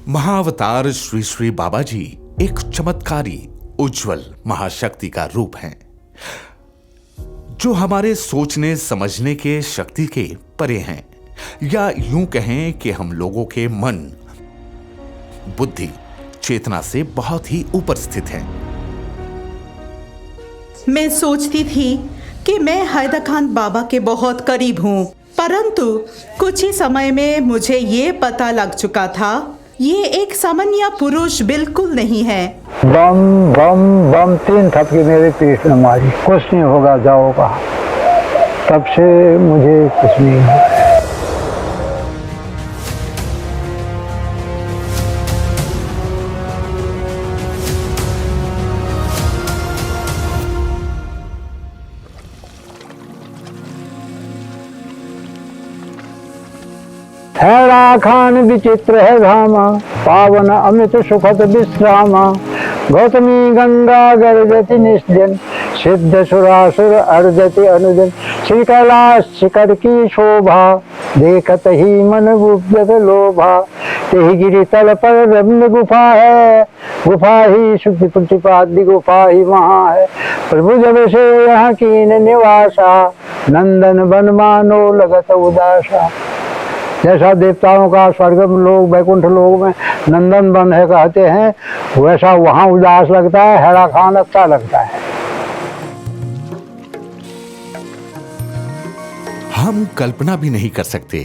महाअवतार श्री श्री बाबा जी एक चमत्कारी उज्जवल महाशक्ति का रूप हैं, जो हमारे सोचने समझने के शक्ति के परे हैं, या यूं कहें कि हम लोगों के मन, बुद्धि, चेतना से बहुत ही ऊपर स्थित हैं। मैं सोचती थी कि मैं हैदर खान बाबा के बहुत करीब हूँ, परंतु कुछ ही समय में मुझे ये पता लग चुका था, ये एक सामान्य पुरुष बिल्कुल नहीं है। बम बम बम 3 थपकी मेरे पीठ में मारी, कुछ नहीं होगा, जाओ कहा। तब से मुझे कुछ नहीं हुआ। हैरा खान विचित्र है धामा, पावन अमित सुखद विश्रामा। गौतमी गंगा गर्जति निस्जन, सिद्ध सुरासुर अर्जति अनुजन। श्री कैलाश शिखर की शोभा, देखत ही मन बुद्धत लोभा। तेहि गिरि तल पर रम्य गुफा है, गुफा ही शुद्धि प्रतिपाद्य गुफा ही वहाँ है। प्रभु जब से यहाँ कीन निवासा, नंदन बन मानो लगत उदासा। जैसा देवताओं का स्वर्ग लोग वैकुंठ लोग में नंदन वन है कहते हैं, वैसा वहाँ उदास लगता है, हैरा खान अच्छा लगता है। हम कल्पना भी नहीं कर सकते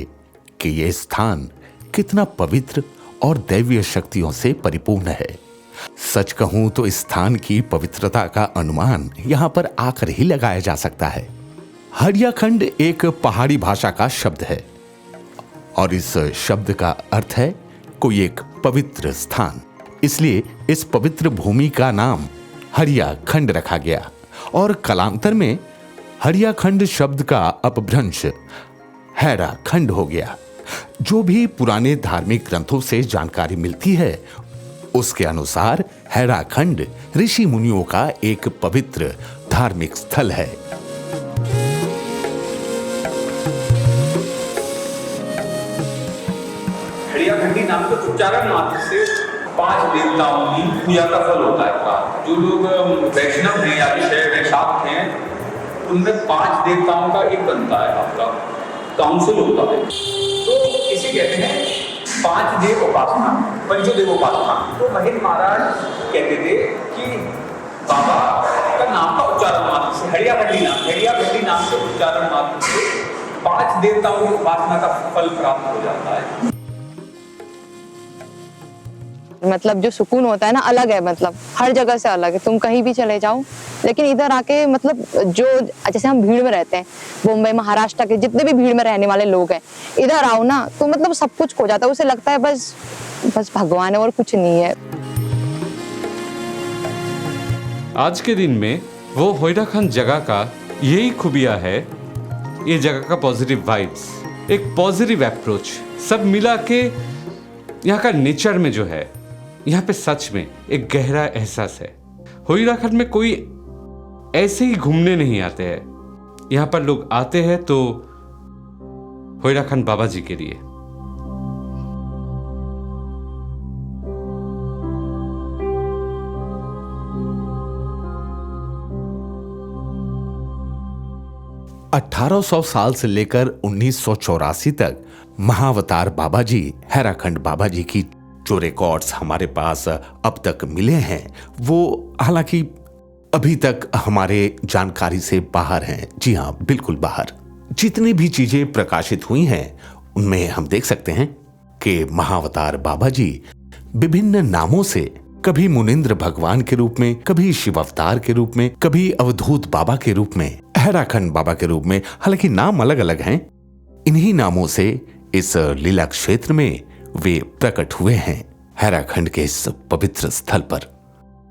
कि यह स्थान कितना पवित्र और दैवीय शक्तियों से परिपूर्ण है। सच कहूं तो इस स्थान की पवित्रता का अनुमान यहां पर आकर ही लगाया जा सकता है। हरियाखंड एक पहाड़ी भाषा का शब्द है और इस शब्द का अर्थ है कोई एक पवित्र स्थान। इसलिए इस पवित्र भूमि का नाम हरियाखंड रखा गया और कालांतर में हरियाखंड शब्द का अपभ्रंश हैराखंड हो गया। जो भी पुराने धार्मिक ग्रंथों से जानकारी मिलती है, उसके अनुसार हैराखंड ऋषि मुनियों का एक पवित्र धार्मिक स्थल है। हरियाखंडी नाम के उच्चारण मात्र से 5 देवताओं की पूजा का फल होता है। जो लोग वैष्णव हैं या शैव हैं, शाक्त हैं, उनमें 5 देवताओं का एक बनता है, आपका काउंसिल होता है। तो इसे कहते हैं 5 देव उपासना, पंचदेव उपासना। तो महेंद्र महाराज कहते थे कि बाबा का नाम का उच्चारण मात्र से, हरियाखंडी नाम के उच्चारण मात्र से 5 देवताओं की उपासना का फल प्राप्त हो जाता है। मतलब जो सुकून होता है ना, अलग है, मतलब हर जगह से अलग है। तुम कहीं भी चले जाओ, लेकिन इधर आके मतलब जो जैसे हम भीड़ में रहते हैं, मुंबई महाराष्ट्र के जितने भी भीड़ में रहने वाले लोग हैं, इधर आओ ना तो मतलब सब कुछ खो जाता है। उसे लगता है बस भगवान है और कुछ नहीं है। आज के दिन में वो हैराखंड जगह का यही खूबिया है, ये जगह का पॉजिटिव वाइब्स, एक पॉजिटिव अप्रोच, सब मिला के यहाँ का नेचर में जो है, यहाँ पे सच में एक गहरा एहसास है। हैराखंड में कोई ऐसे ही घूमने नहीं आते हैं, यहाँ पर लोग आते हैं तो हैराखंड बाबा जी के लिए। अठारह 1800 साल से लेकर 1984 तक महाअवतार बाबा जी, हैराखंड बाबा जी की जो रिकॉर्ड्स हमारे पास अब तक मिले हैं, वो हालांकि अभी तक हमारे जानकारी से बाहर हैं। जी हाँ, बिल्कुल बाहर। जितनी भी चीजें प्रकाशित हुई हैं, उनमें हम देख सकते हैं कि महाअवतार बाबा जी विभिन्न नामों से, कभी मुनिंद्र भगवान के रूप में, कभी शिव अवतार के रूप में, कभी अवधूत बाबा के रूप में, हैराखंड बाबा के रूप में, हालांकि नाम अलग अलग हैं, इन्हीं नामों से इस लीला क्षेत्र में वे प्रकट हुए हैं। हैराखंड के इस पवित्र स्थल पर,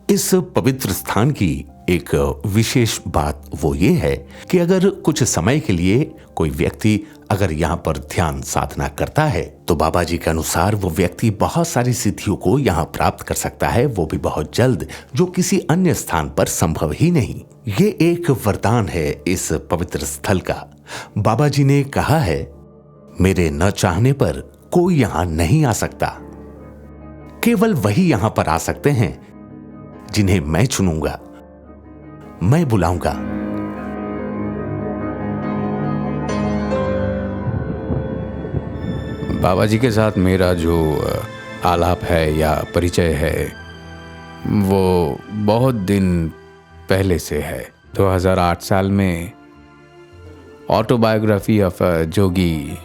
इस पवित्र स्थान की एक विशेष बात वो ये है कि अगर कुछ समय के लिए कोई व्यक्ति अगर यहाँ पर ध्यान साधना करता है, तो बाबा जी के अनुसार वो व्यक्ति बहुत सारी सिद्धियों को यहाँ प्राप्त कर सकता है, वो भी बहुत जल्द, जो किसी अन्य स्थान पर संभव ही नहीं। ये एक वरदान है इस पवित्र स्थल का। बाबा जी ने कहा है, मेरे न चाहने पर कोई यहाँ नहीं आ सकता। केवल वही यहां पर आ सकते हैं जिन्हें मैं चुनूंगा, मैं बुलाऊंगा। बाबा जी के साथ मेरा जो आलाप है या परिचय है वो बहुत दिन पहले से है। 2008 साल में ऑटोबायोग्राफी ऑफ जोगी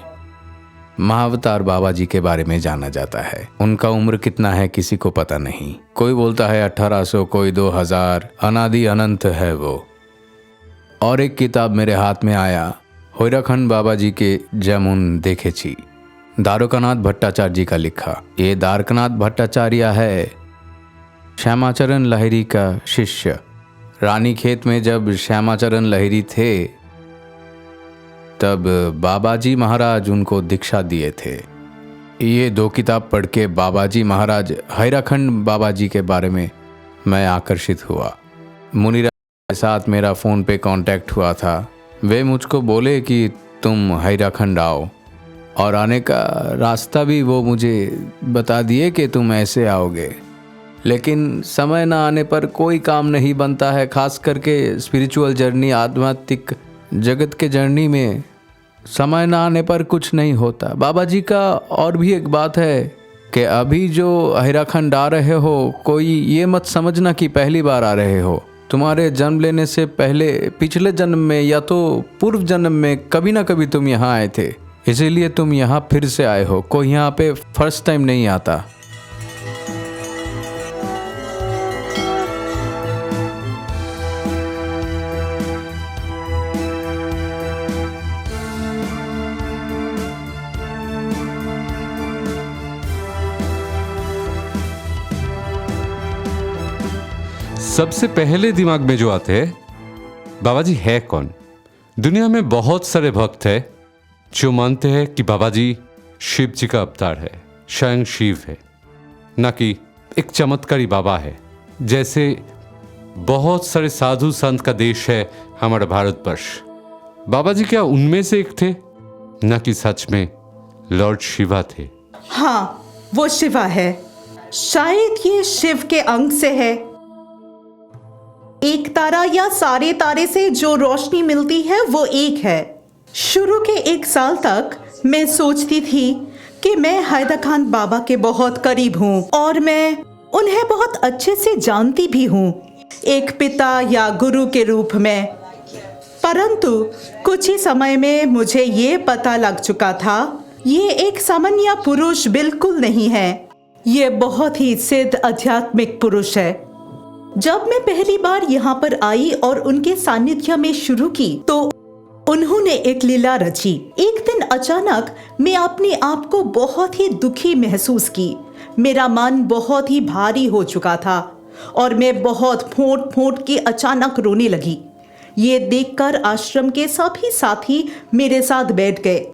महावतार बाबा जी के बारे में जाना जाता है। उनका उम्र कितना है किसी को पता नहीं। कोई बोलता है 1800, कोई 2000, अनादि अनंत है वो। और एक किताब मेरे हाथ में आया, होयराखंड बाबा जी के जमुन देखेची, द्वारकानाथ भट्टाचार्य जी का लिखा। ये द्वारकानाथ भट्टाचार्य है श्यामाचरण लहिरी का शिष्य। रानीखेत में जब श्यामाचरण लहिरी थे तब बाबाजी महाराज उनको दीक्षा दिए थे। ये 2 किताब पढ़ के बाबाजी महाराज होयराखंड बाबा जी के बारे में मैं आकर्षित हुआ। मुनिराज के साथ मेरा फ़ोन पे कांटेक्ट हुआ था। वे मुझको बोले कि तुम होयराखंड आओ, और आने का रास्ता भी वो मुझे बता दिए कि तुम ऐसे आओगे। लेकिन समय ना आने पर कोई काम नहीं बनता है, खास करके स्पिरिचुअल जर्नी, आध्यात्मिक जगत के जर्नी में समय ना आने पर कुछ नहीं होता। बाबा जी का और भी एक बात है कि अभी जो होयराखंड आ रहे हो, कोई ये मत समझना कि पहली बार आ रहे हो। तुम्हारे जन्म लेने से पहले पिछले जन्म में या तो पूर्व जन्म में कभी ना कभी तुम यहाँ आए थे, इसीलिए तुम यहाँ फिर से आए हो। कोई यहाँ पे फर्स्ट टाइम नहीं आता। सबसे पहले दिमाग में जो आते हैं, बाबा जी है कौन? दुनिया में बहुत सारे भक्त हैं जो मानते हैं कि बाबा जी शिव जी का अवतार है, स्वयं शिव है, ना कि एक चमत्कारी बाबा है। जैसे बहुत सारे साधु संत का देश है हमारा भारतवर्ष। बाबा जी क्या उनमें से एक थे? ना कि सच में लॉर्ड शिवा थे। हाँ, वो शिवा है। शायद ये शिव के अंग से है। एक तारा या सारे तारे से जो रोशनी मिलती है वो एक है। शुरू के 1 साल तक मैं सोचती थी कि मैं हैदर बाबा के बहुत करीब हूँ और मैं उन्हें बहुत अच्छे से जानती भी हूँ, एक पिता या गुरु के रूप में। परंतु कुछ ही समय में मुझे ये पता लग चुका था, ये एक सामान्य पुरुष बिल्कुल नहीं है। ये बहुत ही सिद्ध आध्यात्मिक पुरुष है। जब मैं पहली बार यहाँ पर आई और उनके सानिध्य में शुरू की तो उन्होंने एक लीला रची। एक दिन अचानक मैं अपने आप को बहुत ही दुखी महसूस की। मेरा मन बहुत ही भारी हो चुका था और मैं बहुत फूंट के अचानक रोने लगी। ये देखकर आश्रम के सभी साथी मेरे साथ बैठ गए।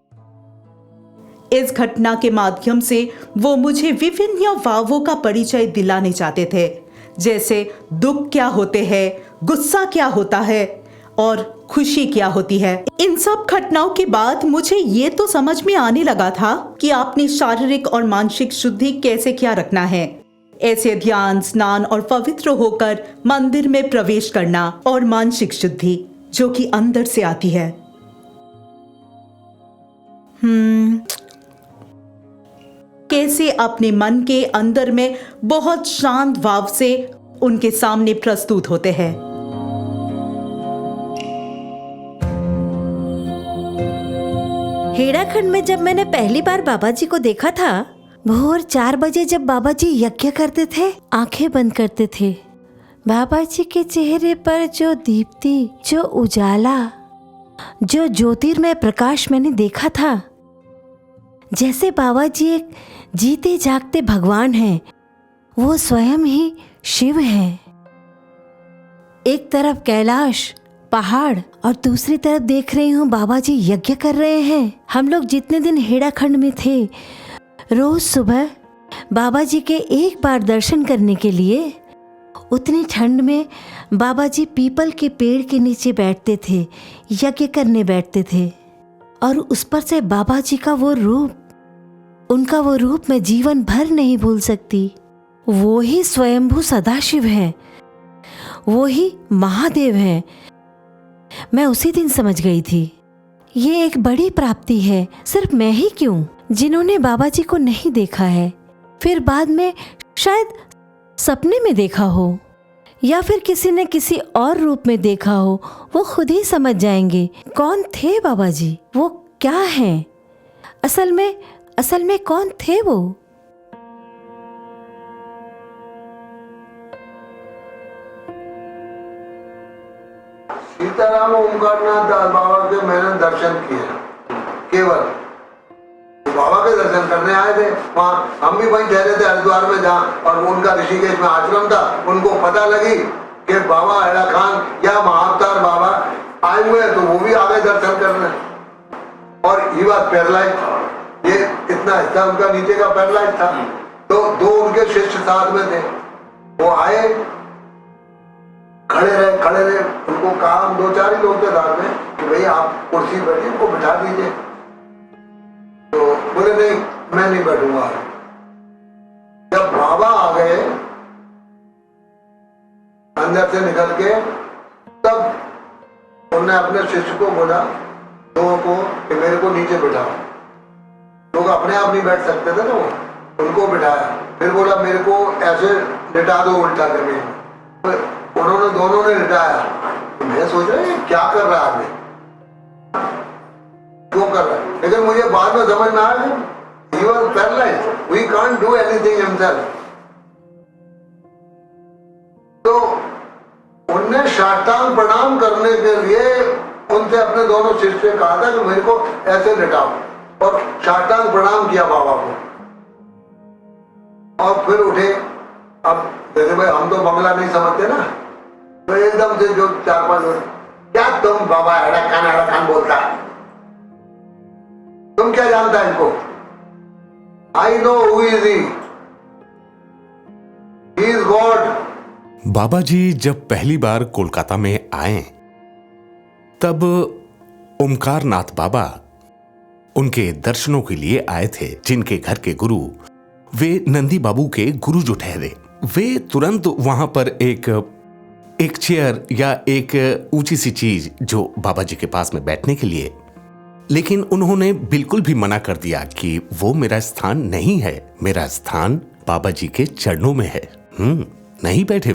इस घटना के माध्यम से वो मुझे विभिन्न भावों का परिचय दिलाने चाहते थे, जैसे दुख क्या होते हैं, गुस्सा क्या होता है और खुशी क्या होती है। इन सब घटनाओं के बाद मुझे ये तो समझ में आने लगा था कि आपने शारीरिक और मानसिक शुद्धि कैसे क्या रखना है। ऐसे ध्यान, स्नान और पवित्र होकर मंदिर में प्रवेश करना और मानसिक शुद्धि जो कि अंदर से आती है। कैसे अपने मन के अंदर में बहुत शांत भाव से उनके सामने प्रस्तुत होते हैं। हेराखंड में जब मैंने पहली बार बाबा जी को देखा था, भोर 4 बजे जब बाबा जी यज्ञ करते थे, आंखें बंद करते थे, बाबा जी के चेहरे पर जो दीप्ति, जो उजाला, जो ज्योतिर्मय प्रकाश मैंने देखा था, जैसे बाबा जी एक जीते जागते भगवान हैं, वो स्वयं ही शिव हैं। एक तरफ कैलाश पहाड़ और दूसरी तरफ देख रही हूँ बाबा जी यज्ञ कर रहे हैं। हम लोग जितने दिन हेराखंड में थे, रोज सुबह बाबा जी के एक बार दर्शन करने के लिए उतनी ठंड में बाबा जी पीपल के पेड़ के नीचे बैठते थे, यज्ञ करने बैठते थे। और उस पर से बाबा जी का वो रूप, उनका वो रूप मैं जीवन भर नहीं भूल सकती। वो ही स्वयंभू सदाशिव हैं, वो ही महादेव हैं। मैं उसी दिन समझ गई थी, ये एक बड़ी प्राप्ति है। सिर्फ मैं ही क्यों, जिन्होंने बाबा जी को नहीं देखा है, फिर बाद में शायद सपने में देखा हो या फिर किसी ने किसी और रूप में देखा हो, वो खुद ही समझ जाएंगे कौन थे बाबा जी, वो क्या हैं, असल में कौन थे वो। सीताराम ओमकारनाथ दास बाबा के मैंने दर्शन किए, केवल बाबा के दर्शन करने आए थे। वहाँ हम भी वहीं ठहरे थे हरिद्वार में, जहाँ और उनका ऋषिकेश में आश्रम था। उनको पता लगी कि बाबा हैरा खान या महाअवतार बाबा आए हुए हैं, तो वो भी आ गए दर्शन करने। और ये बात पैरालाइज, ये इतना हिस्सा उनका नीचे का पैरालाइज था, तो दो उनके शिष्य साथ में थे। वो आए, खड़े रहे। उनको कहा, हम 2-4 ही लोग थे साथ में, कि भैया आप कुर्सी बैठिए, उनको बिठा दीजिए। तो बोले नहीं, मैं नहीं बैठूंगा। जब बाबा आ गए अंदर से निकल के, तब उन्होंने अपने शिष्य को बोला, दो को, कि मेरे को नीचे बिठाओ। लोग अपने आप नहीं बैठ सकते थे ना, वो उनको बिठाया। फिर बोला मेरे को ऐसे लिटा दो उल्टा जमीन में। उन्होंने दोनों ने लिटाया। मैं सोच रहा हूँ क्या कर रहा है, क्यों कर रहा है, लेकिन मुझे बाद में समझ में आया he was paralyzed, we can't do anything himself। तो उनने साष्टांग प्रणाम करने के लिए उनसे अपने दोनों शिष्य से कहा था कि मेरे को ऐसे लिटाओ, और साष्टांग प्रणाम किया बाबा को, और फिर उठे। अब जैसे भाई हम तो बंगला नहीं समझते ना, तो एकदम से जो 4-5 लोग, क्या तुम बाबा हैरा खान बोलता है, तुम क्या जानता है इनको, I know who is he is God. Baba ji जब पहली बार कोलकाता में आए, तब ओमकारनाथ बाबा उनके दर्शनों के लिए आए थे, जिनके घर के गुरु वे नंदी बाबू के गुरु जो ठहरे। वे तुरंत वहां पर एक चेयर या एक ऊंची सी चीज जो बाबा जी के पास में बैठने के लिए, लेकिन उन्होंने बिल्कुल भी मना कर दिया कि वो मेरा स्थान नहीं है, मेरा स्थान बाबा जी के चरणों में है। नहीं बैठे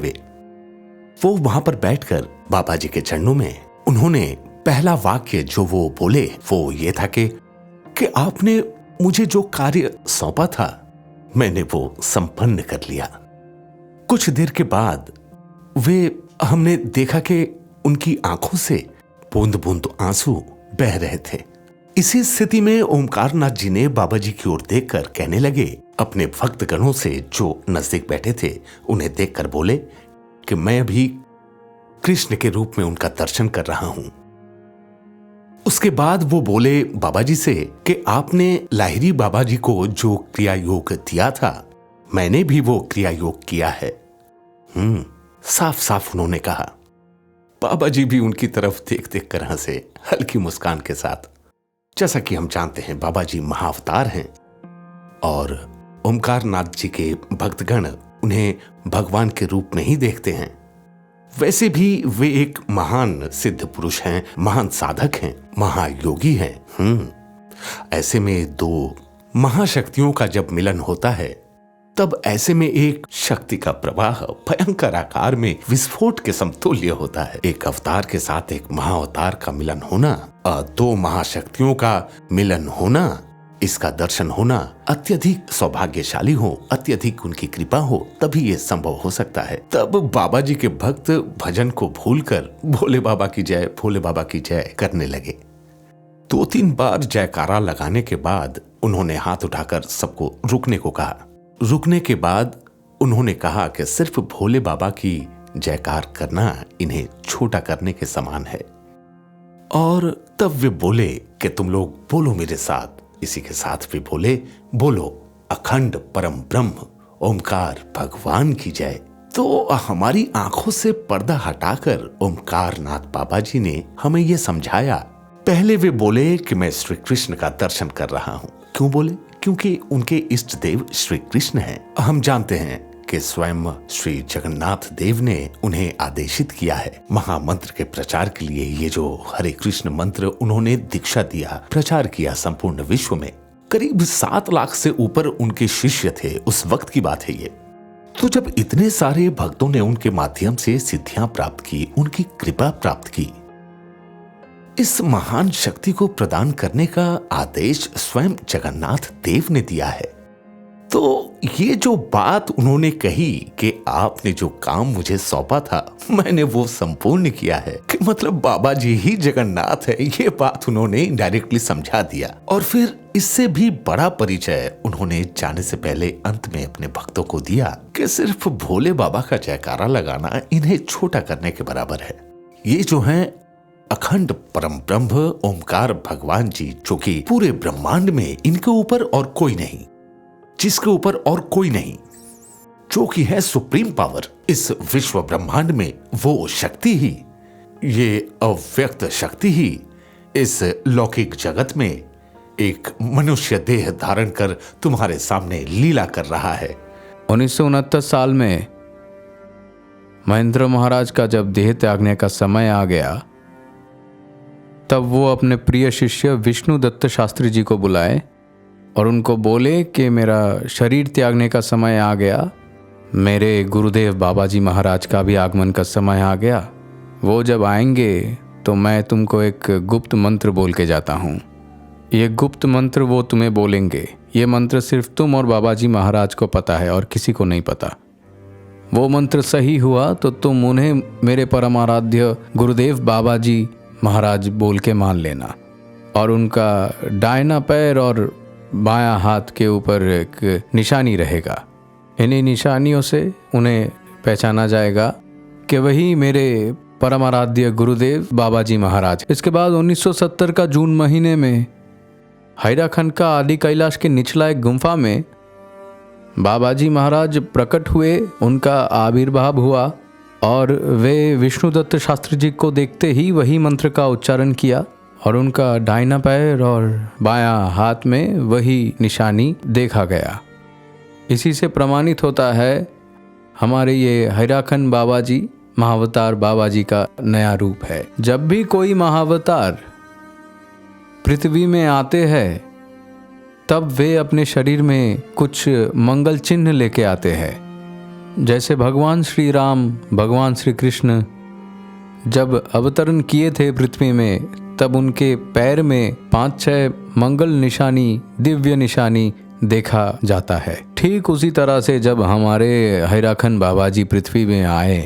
वो वहां पर बैठकर बाबा जी के चरणों में उन्होंने पहला वाक्य जो वो बोले वो ये था कि आपने मुझे जो कार्य सौंपा था मैंने वो संपन्न कर लिया। कुछ देर के बाद हमने देखा कि उनकी आंखों से बूंद बूंद आंसू बह रहे थे। इसी स्थिति में ओमकारनाथ जी ने बाबा जी की ओर देखकर कहने लगे, अपने भक्तगणों से जो नजदीक बैठे थे उन्हें देखकर बोले कि मैं अभी कृष्ण के रूप में उनका दर्शन कर रहा हूं। उसके बाद वो बोले बाबा जी से कि आपने लाहिरी बाबा जी को जो क्रिया योग दिया था, मैंने भी वो क्रिया योग किया है। साफ साफ उन्होंने कहा। बाबा जी भी उनकी तरफ देख देख कर हंसे, हल्की मुस्कान के साथ। जैसा कि हम जानते हैं बाबा जी महाअवतार हैं और ओमकारनाथ जी के भक्तगण उन्हें भगवान के रूप में ही देखते हैं। वैसे भी वे एक महान सिद्ध पुरुष हैं, महान साधक हैं, महायोगी हैं। ऐसे में दो महाशक्तियों का जब मिलन होता है तब ऐसे में एक शक्ति का प्रवाह भयंकर आकार में विस्फोट के समतुल्य होता है। एक अवतार के साथ एक महाअवतार का मिलन होना, दो महाशक्तियों का मिलन होना, इसका दर्शन होना अत्यधिक सौभाग्यशाली हो, अत्यधिक उनकी कृपा हो, तभी ये संभव हो सकता है। तब बाबा जी के भक्त भजन को भूलकर भोले बाबा की जय, भोले बाबा की जय करने लगे। 2-3 बार जयकारा लगाने के बाद उन्होंने हाथ उठाकर सबको रुकने को कहा। रुकने के बाद उन्होंने कहा कि सिर्फ भोले बाबा की जयकार करना इन्हें छोटा करने के समान है। और तब वे बोले कि तुम लोग बोलो मेरे साथ। इसी के साथ वे बोले, बोलो अखंड परम ब्रह्म ओमकार भगवान की जय। तो हमारी आंखों से पर्दा हटाकर ओमकारनाथ बाबा जी ने हमें यह समझाया। पहले वे बोले कि मैं श्री कृष्ण का दर्शन कर रहा हूं। क्यों बोले? क्योंकि उनके इष्ट देव श्री कृष्ण हैं। हम जानते हैं कि स्वयं श्री जगन्नाथ देव ने उन्हें आदेशित किया है। महामंत्र के प्रचार के लिए ये जो हरे कृष्ण मंत्र उन्होंने दीक्षा दिया, प्रचार किया संपूर्ण विश्व में, करीब 7 लाख से ऊपर उनके शिष्य थे। उस वक्त की बात है ये। तो जब इतने सारे भक्तों ने उनके माध्यम से सिद्धियां प्राप्त की, उनकी कृपा प्राप्त की, इस महान शक्ति को प्रदान करने का आदेश स्वयं जगन्नाथ देव ने दिया है। तो ये जो बात उन्होंने कही कि आपने जो काम मुझे सौंपा था मैंने वो संपूर्ण किया है, कि मतलब बाबा जी ही जगन्नाथ है, ये बात उन्होंने डायरेक्टली समझा दिया। और फिर इससे भी बड़ा परिचय उन्होंने जाने से पहले अंत में अपने भक्तों को दिया कि सिर्फ भोले बाबा का जयकारा लगाना इन्हें छोटा करने के बराबर है। ये जो है अखंड परम ब्रह्म ओमकार भगवान जी, जो कि पूरे ब्रह्मांड में इनके ऊपर और कोई नहीं, जिसके ऊपर और कोई नहीं, जो कि है सुप्रीम पावर इस विश्व ब्रह्मांड में, वो शक्ति ही, ये अव्यक्त शक्ति ही इस लौकिक जगत में एक मनुष्य देह धारण कर तुम्हारे सामने लीला कर रहा है। 1969 साल में महेंद्र महाराज का जब देह त्यागने का समय आ गया, तब वो अपने प्रिय शिष्य विष्णु दत्त शास्त्री जी को बुलाए और उनको बोले कि मेरा शरीर त्यागने का समय आ गया, मेरे गुरुदेव बाबा जी महाराज का भी आगमन का समय आ गया। वो जब आएंगे तो मैं तुमको एक गुप्त मंत्र बोल के जाता हूँ। ये गुप्त मंत्र वो तुम्हें बोलेंगे। ये मंत्र सिर्फ तुम और बाबा जी महाराज को पता है और किसी को नहीं पता। वो मंत्र सही हुआ तो तुम उन्हें मेरे परमाराध्य गुरुदेव बाबा जी महाराज बोल के मान लेना, और उनका दाहिना पैर और बायां हाथ के ऊपर एक निशानी रहेगा। इन्हीं निशानियों से उन्हें पहचाना जाएगा कि वही मेरे परमाराध्य गुरुदेव बाबा जी महाराज। इसके बाद 1970 का जून महीने में हैराखंड का आदि कैलाश के निचला एक गुम्फा में बाबा जी महाराज प्रकट हुए, उनका आविर्भाव हुआ और वे विष्णुदत्त शास्त्री जी को देखते ही वही मंत्र का उच्चारण किया और उनका दाहिना पैर और बायां हाथ में वही निशानी देखा गया। इसी से प्रमाणित होता है हमारे ये हैराखंड बाबा जी महावतार बाबा जी का नया रूप है। जब भी कोई महावतार पृथ्वी में आते हैं तब वे अपने शरीर में कुछ मंगल चिन्ह लेके आते हैं। जैसे भगवान श्री राम, भगवान श्री कृष्ण जब अवतरण किए थे पृथ्वी में, तब उनके पैर में 5-6 मंगल निशानी, दिव्य निशानी देखा जाता है। ठीक उसी तरह से जब हमारे हैराखंड बाबा जी पृथ्वी में आए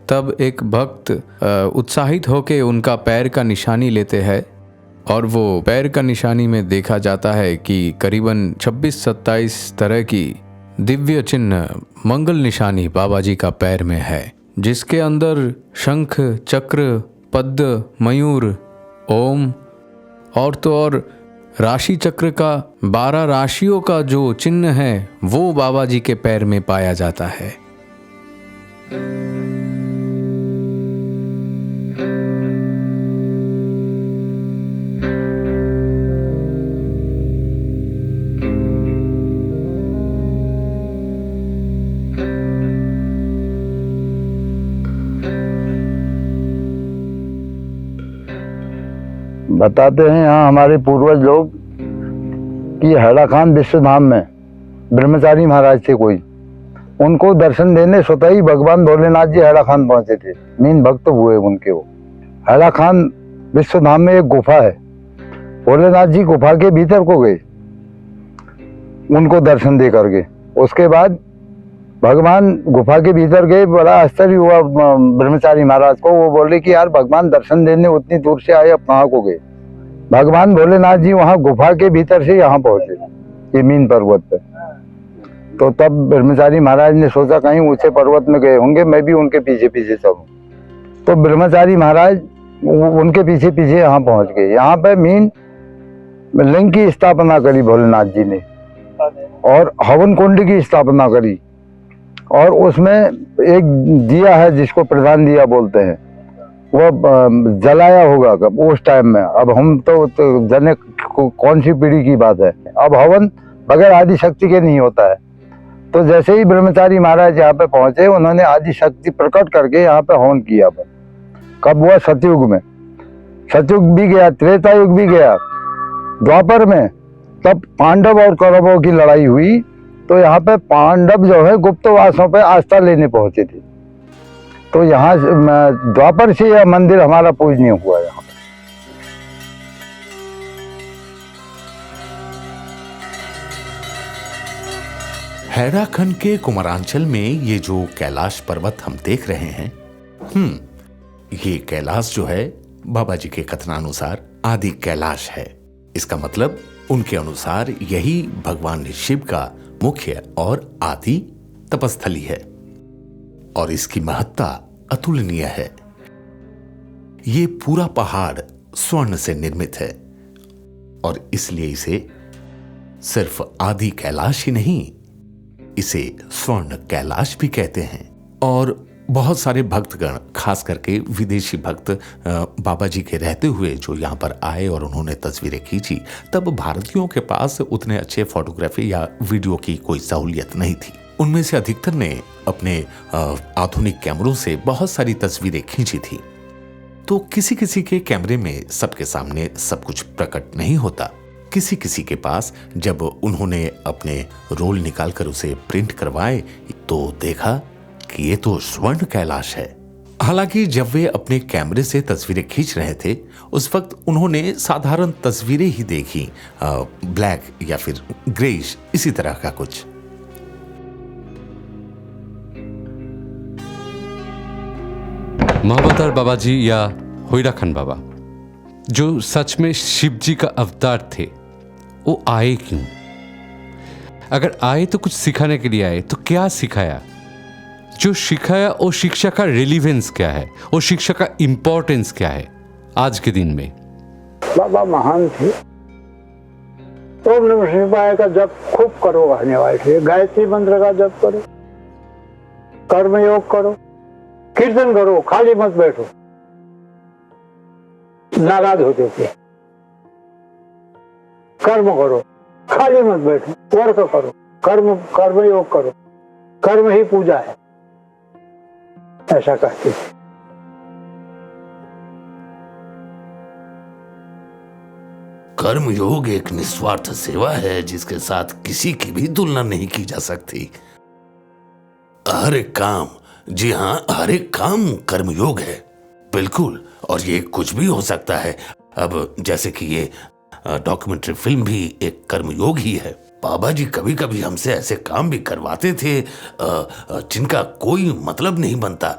तब एक भक्त उत्साहित होकर उनका पैर का निशानी लेते हैं और वो पैर का निशानी में देखा जाता है कि करीबन 26-27 तरह की दिव्य चिन्ह मंगल निशानी बाबा जी का पैर में है, जिसके अंदर शंख, चक्र, पद्म, मयूर, ओम और तो और राशि चक्र का 12 राशियों का जो चिन्ह है वो बाबा जी के पैर में पाया जाता है। बताते हैं यहाँ हमारे पूर्वज लोग कि हैराखान विश्वधाम में ब्रह्मचारी महाराज थे कोई, उनको दर्शन देने स्वतः ही भगवान भोलेनाथ जी हैराखान पहुंचे थे। मीन भक्त हुए उनके। वो हैराखान विश्वधाम में एक गुफा है, भोलेनाथ जी गुफा के भीतर को गए उनको दर्शन दे करके। उसके बाद भगवान गुफा के भीतर गए, बड़ा आश्चर्य हुआ ब्रह्मचारी महाराज को। वो बोले कि यार भगवान दर्शन देने उतनी दूर से आए, अब कहाँ को गए। भगवान भोलेनाथ जी वहाँ गुफा के भीतर से यहाँ पहुंचे, ये मीन पर्वत पे। तो तब ब्रह्मचारी महाराज ने सोचा कहीं ऊंचे पर्वत में गए होंगे, मैं भी उनके पीछे पीछे चलूं। तो ब्रह्मचारी महाराज उनके पीछे पीछे यहाँ पहुंच गए। यहाँ पे मीन लिंग की स्थापना करी भोलेनाथ जी ने और हवन कुंड की स्थापना करी, और उसमें एक दिया है जिसको प्रधान दिया बोलते हैं, वो जलाया होगा कब उस टाइम में। अब हम तो जाने कौन सी पीढ़ी की बात है। अब हवन बगैर आदि शक्ति के नहीं होता है। तो जैसे ही ब्रह्मचारी महाराज यहाँ पे पहुंचे, उन्होंने आदि शक्ति प्रकट करके यहाँ पे हवन किया। कब हुआ? सतयुग में। सतयुग भी गया, त्रेता युग भी गया, द्वापर में तब पांडव और कौरवों की लड़ाई हुई, तो यहाँ पे पांडव जो है गुप्तवासों पे आस्था लेने पहुंचे थे। तो यहाँ द्वापर से यह मंदिर हमारा पूजनीय हुआ। यहाँ हैराखंड के कुमारांचल में ये जो कैलाश पर्वत हम देख रहे हैं, ये कैलाश जो है बाबा जी के कथनानुसार आदि कैलाश है। इसका मतलब उनके अनुसार यही भगवान शिव का मुख्य और आदि तपस्थली है और इसकी महत्ता अतुलनीय है। ये पूरा पहाड़ स्वर्ण से निर्मित है और इसलिए इसे सिर्फ आदि कैलाश ही नहीं, इसे स्वर्ण कैलाश भी कहते हैं। और बहुत सारे भक्तगण, खास करके विदेशी भक्त बाबा जी के रहते हुए जो यहाँ पर आए और उन्होंने तस्वीरें खींची, तब भारतीयों के पास उतने अच्छे फोटोग्राफी या वीडियो की कोई सहूलियत नहीं थी। उनमें से अधिकतर ने अपने आधुनिक कैमरों से बहुत सारी तस्वीरें खींची थी। तो किसी किसी के कैमरे में सबके सामने सब कुछ प्रकट नहीं होता। किसी किसी के पास जब उन्होंने अपने रोल निकालकर उसे प्रिंट करवाए तो देखा कि ये तो स्वर्ण कैलाश है। हालांकि जब वे अपने कैमरे से तस्वीरें खींच रहे थे, उस वक्त उन्होंने साधारण तस्वीरें ही देखी, ब्लैक या फिर ग्रेइश, इसी तरह का कुछ। महावतार बाबा जी या होयराखंड बाबा जो सच में शिव जी का अवतार थे, वो आए क्यों? अगर आए तो कुछ सिखाने के लिए आए, तो क्या सिखाया? जो सिखाया वो शिक्षा का रिलेवेंस क्या है, वो शिक्षा का इंपॉर्टेंस क्या है आज के दिन में? बाबा महान थे। ओम नमः शिवाय का जप खूब करो, कहने वाले थे। गायत्री मंत्र का जप करो, कर्मयोग करो, कीर्तन करो, खाली मत बैठो। नाराज होते थे। कर्म करो, खाली मत बैठो, वर्क करो, कर्मयोग करो, कर्म ही पूजा है, ऐसा कहते थे। कर्मयोग एक निस्वार्थ सेवा है जिसके साथ किसी की भी तुलना नहीं की जा सकती। हर एक काम, जी हाँ, हर एक काम कर्मयोग है, बिल्कुल। और ये कुछ भी हो सकता है। अब जैसे कि ये डॉक्यूमेंट्री फिल्म भी एक कर्मयोग ही है। बाबा जी कभी कभी हमसे ऐसे काम भी करवाते थे जिनका कोई मतलब नहीं बनता।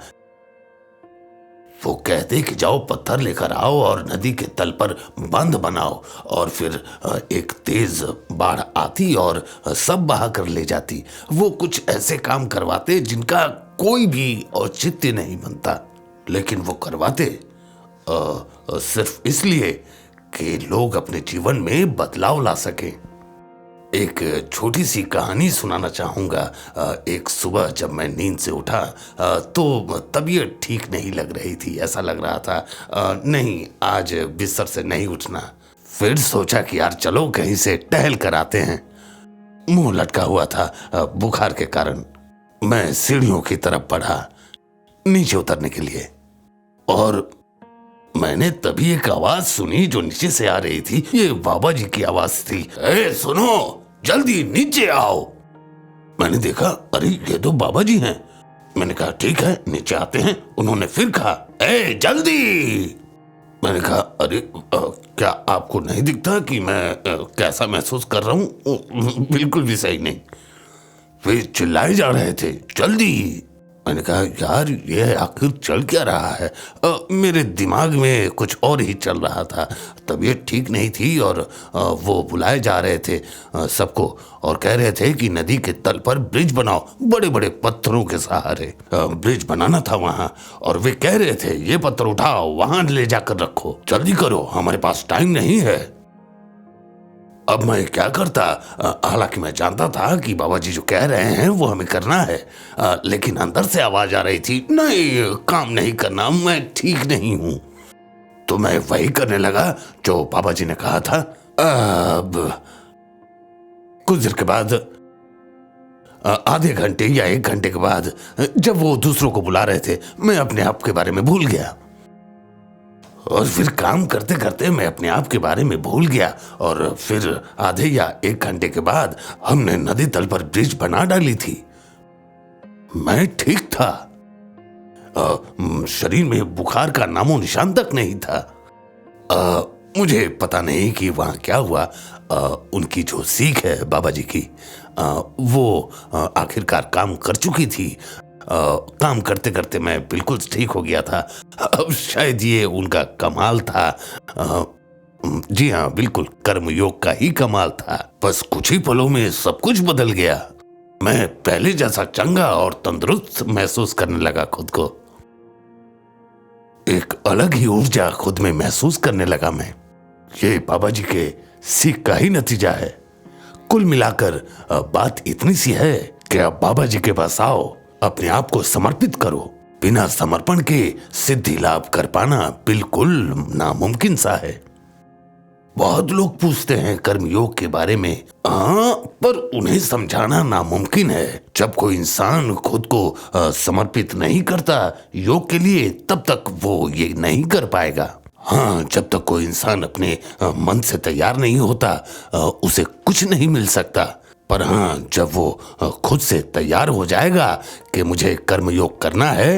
वो कहते कि जाओ पत्थर लेकर आओ और नदी के तल पर बांध बनाओ, और फिर एक तेज बाढ़ आती और सब बहा कर ले जाती। वो कुछ ऐसे काम करवाते जिनका कोई भी औचित्य नहीं बनता, लेकिन वो करवाते सिर्फ इसलिए कि लोग अपने जीवन में बदलाव ला सके। एक छोटी सी कहानी सुनाना चाहूंगा। एक सुबह जब मैं नींद से उठा तो तबीयत ठीक नहीं लग रही थी। ऐसा लग रहा था नहीं, आज बिस्तर से नहीं उठना। फिर सोचा कि यार चलो कहीं से टहल कर आते हैं। मुंह लटका हुआ था बुखार के कारण। मैं सीढ़ियों की तरफ बढ़ा नीचे उतरने के लिए, और मैंने तभी एक आवाज सुनी जो नीचे से आ रही थी। ये बाबा जी की आवाज थी। ए सुनो, जल्दी नीचे आओ। मैंने देखा, अरे ये तो बाबा जी हैं। मैंने कहा ठीक है, नीचे आते हैं। उन्होंने फिर कहा, ए जल्दी। मैंने कहा अरे क्या आपको नहीं दिखता कि मैं कैसा महसूस कर रहा हूँ? बिल्कुल भी सही नहीं। वे चिल्लाए जा रहे थे, जल्दी। मैंने कहा यार ये आखिर चल क्या रहा है? मेरे दिमाग में कुछ और ही चल रहा था। तबीयत ठीक नहीं थी और वो बुलाए जा रहे थे सबको, और कह रहे थे कि नदी के तल पर ब्रिज बनाओ, बड़े बड़े पत्थरों के सहारे ब्रिज बनाना था वहाँ। और वे कह रहे थे ये पत्थर उठाओ, वहां ले जाकर रखो, जल्दी करो, हमारे पास टाइम नहीं है। अब मैं क्या करता? हालांकि मैं जानता था कि बाबा जी जो कह रहे हैं वो हमें करना है, लेकिन अंदर से आवाज आ रही थी, नहीं काम नहीं करना, मैं ठीक नहीं हूं। तो मैं वही करने लगा जो बाबा जी ने कहा था। अब कुछ देर के बाद आधे घंटे या 1 घंटे के बाद जब वो दूसरों को बुला रहे थे, मैं अपने आप के बारे में भूल गया। और फिर काम करते करते मैं अपने आप के बारे में भूल गया। और फिर आधे या 1 घंटे के बाद हमने नदी तल पर ब्रिज बना डाली थी। मैं ठीक था, शरीर में बुखार का नामो निशान तक नहीं था। मुझे पता नहीं कि वहां क्या हुआ। उनकी जो सीख है बाबा जी की, वो आखिरकार काम कर चुकी थी। काम करते करते मैं बिल्कुल ठीक हो गया था। अब शायद ये उनका कमाल था। जी हाँ, बिल्कुल कर्मयोग का ही कमाल था। बस कुछ ही पलों में सब कुछ बदल गया। मैं पहले जैसा चंगा और तंदुरुस्त महसूस करने लगा खुद को। एक अलग ही ऊर्जा खुद में महसूस करने लगा मैं। ये बाबा जी के सीख का ही नतीजा है। कुल मिलाकर बात इतनी सी है कि आप बाबा जी के पास आओ, अपने आप को समर्पित करो। बिना समर्पण के सिद्धि लाभ कर पाना बिल्कुल नामुमकिन सा है। बहुत लोग पूछते हैं कर्मयोग के बारे में, पर उन्हें समझाना नामुमकिन है। जब कोई इंसान खुद को समर्पित नहीं करता योग के लिए, तब तक वो ये नहीं कर पाएगा। हाँ, जब तक कोई इंसान अपने मन से तैयार नहीं होता, उसे कुछ नहीं मिल सकता। पर हाँ, जब वो खुद से तैयार हो जाएगा कि मुझे कर्मयोग करना है,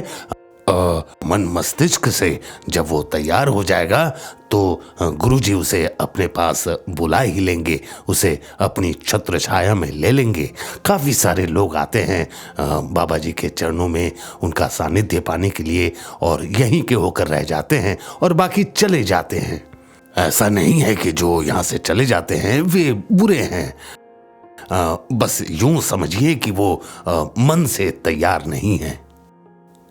मन मस्तिष्क से जब वो तैयार हो जाएगा, तो गुरुजी उसे अपने पास बुला ही लेंगे, उसे अपनी छत्र छाया में ले लेंगे। काफ़ी सारे लोग आते हैं बाबा जी के चरणों में उनका सानिध्य पाने के लिए, और यहीं के होकर रह जाते हैं और बाकी चले जाते हैं। ऐसा नहीं है कि जो यहाँ से चले जाते हैं वे बुरे हैं। बस यूं समझिए कि वो मन से तैयार नहीं है,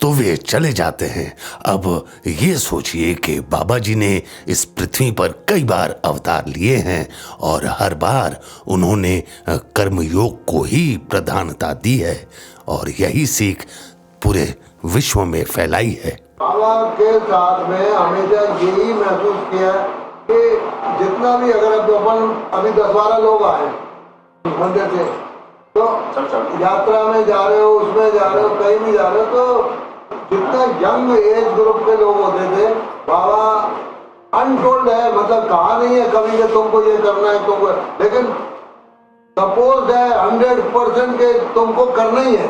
तो वे चले जाते हैं। अब ये सोचिए कि बाबा जी ने इस पृथ्वी पर कई बार अवतार लिए हैं और हर बार उन्होंने कर्मयोग को ही प्रधानता दी है, और यही सीख पूरे विश्व में फैलाई है। बाबा के साथ में हमेशा यही महसूस किया कि जितना भी, अगर अपन अभी 10-12 लोग आए मंदिर से, तो यात्रा में जा रहे हो, उसमें जा रहे हो, कहीं भी जा रहे हो, तो जितना यंग एज ग्रुप के लोग होते थे, बाबा अनटोल्ड है, मतलब कहा नहीं है कभी कि तुमको ये करना है, तुमको, लेकिन सपोज है 100% के तुमको करना ही है।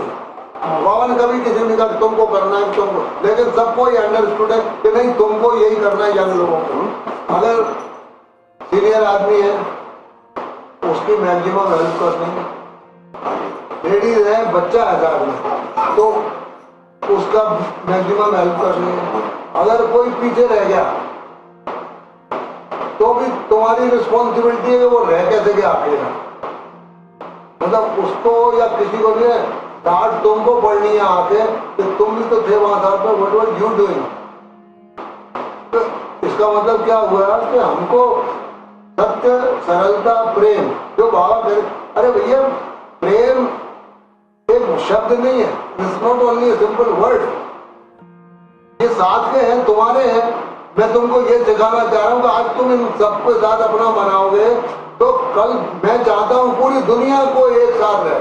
बाबा ने कभी किसी ने कहा तुमको करना है, तुमको, लेकिन सबको ये अंडरस्टूड है कि नहीं, तुमको यही करना है। यंग लोगों को, अगर सीनियर आदमी है उसकी मैक्सिमम हेल्प करनी है। लेडीज है, बच्चा है साथ में, तो उसका मैक्सिमम हेल्प करनी है। अगर कोई पीछे रह गया तो भी तुम्हारी रिस्पॉन्सिबिलिटी है कि वो रह कैसे गया आगे, मतलब उसको या किसी को भी डांट तुमको पड़नी है आके कि तुम भी तो थे वहां साथ में, व्हाट वर यू डूइंग। तो इसका मतलब क्या हुआ कि हमको सत्य, सरलता, प्रेम जो बाबा करे, अरे भैया प्रेम एक शब्द नहीं है, it's not only a simple word. ये साथ के हैं, तुम्हारे हैं। मैं तुमको ये सिखाना चाह रहा हूँ कि आज तुम इन सबके साथ अपना बनाओगे तो कल मैं चाहता हूँ पूरी दुनिया को एक साथ रहे।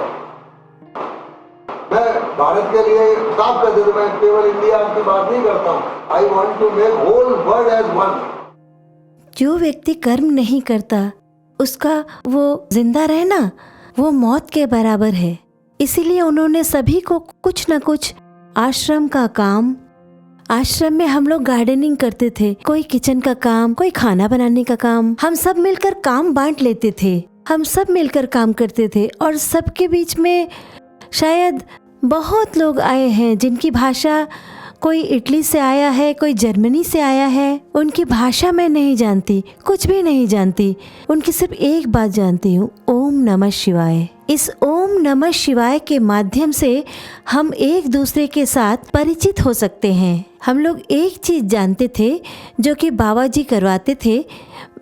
मैं भारत के लिए साफ कर देता, मैं केवल इंडिया की बात नहीं करता हूँ। I want to make whole world as one. जो व्यक्ति कर्म नहीं करता, उसका वो जिंदा रहना वो मौत के बराबर है। इसीलिए उन्होंने सभी को कुछ न कुछ आश्रम का काम, आश्रम में हम लोग गार्डनिंग करते थे, कोई किचन का काम, कोई खाना बनाने का काम, हम सब मिलकर काम बांट लेते थे, हम सब मिलकर काम करते थे। और सबके बीच में शायद बहुत लोग आए हैं जिनकी भाषा, कोई इटली से आया है, कोई जर्मनी से आया है, उनकी भाषा मैं नहीं जानती, कुछ भी नहीं जानती, उनकी सिर्फ एक बात जानती हूँ, ओम नमः शिवाय। इस ओम नमः शिवाय के माध्यम से हम एक दूसरे के साथ परिचित हो सकते हैं। हम लोग एक चीज़ जानते थे जो कि बाबा जी करवाते थे।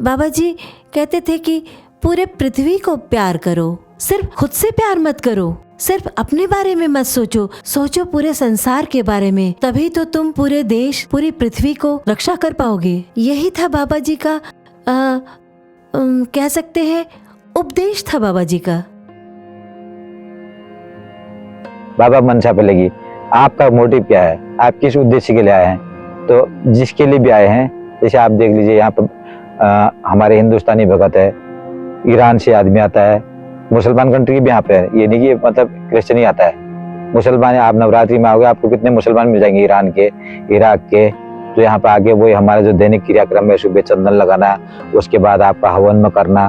बाबा जी कहते थे कि पूरे पृथ्वी को प्यार करो, सिर्फ खुद से प्यार मत करो, सिर्फ अपने बारे में मत सोचो, सोचो पूरे संसार के बारे में, तभी तो तुम पूरे देश, पूरी पृथ्वी को रक्षा कर पाओगे। यही था बाबा जी का कह सकते हैं उपदेश था बाबा जी का। बाबा मंशा पे लगी। आपका मोटिव क्या है, आप किस उद्देश्य के लिए आए हैं? तो जिसके लिए भी आए हैं, जैसे आप देख लीजिए यहाँ पर हमारे हिंदुस्तानी भगत है, ईरान से आदमी आता है, मुसलमान कंट्री भी यहाँ पे है, ये नहीं कि मतलब क्रिश्चियन ही आता है। मुसलमान, आप नवरात्रि में आओगे आपको कितने मुसलमान मिल जाएंगे, ईरान के, इराक के, तो यहाँ पे आके वही हमारा जो दैनिक क्रियाक्रम है, सुबह चंदन लगाना, उसके बाद आपका हवन में करना।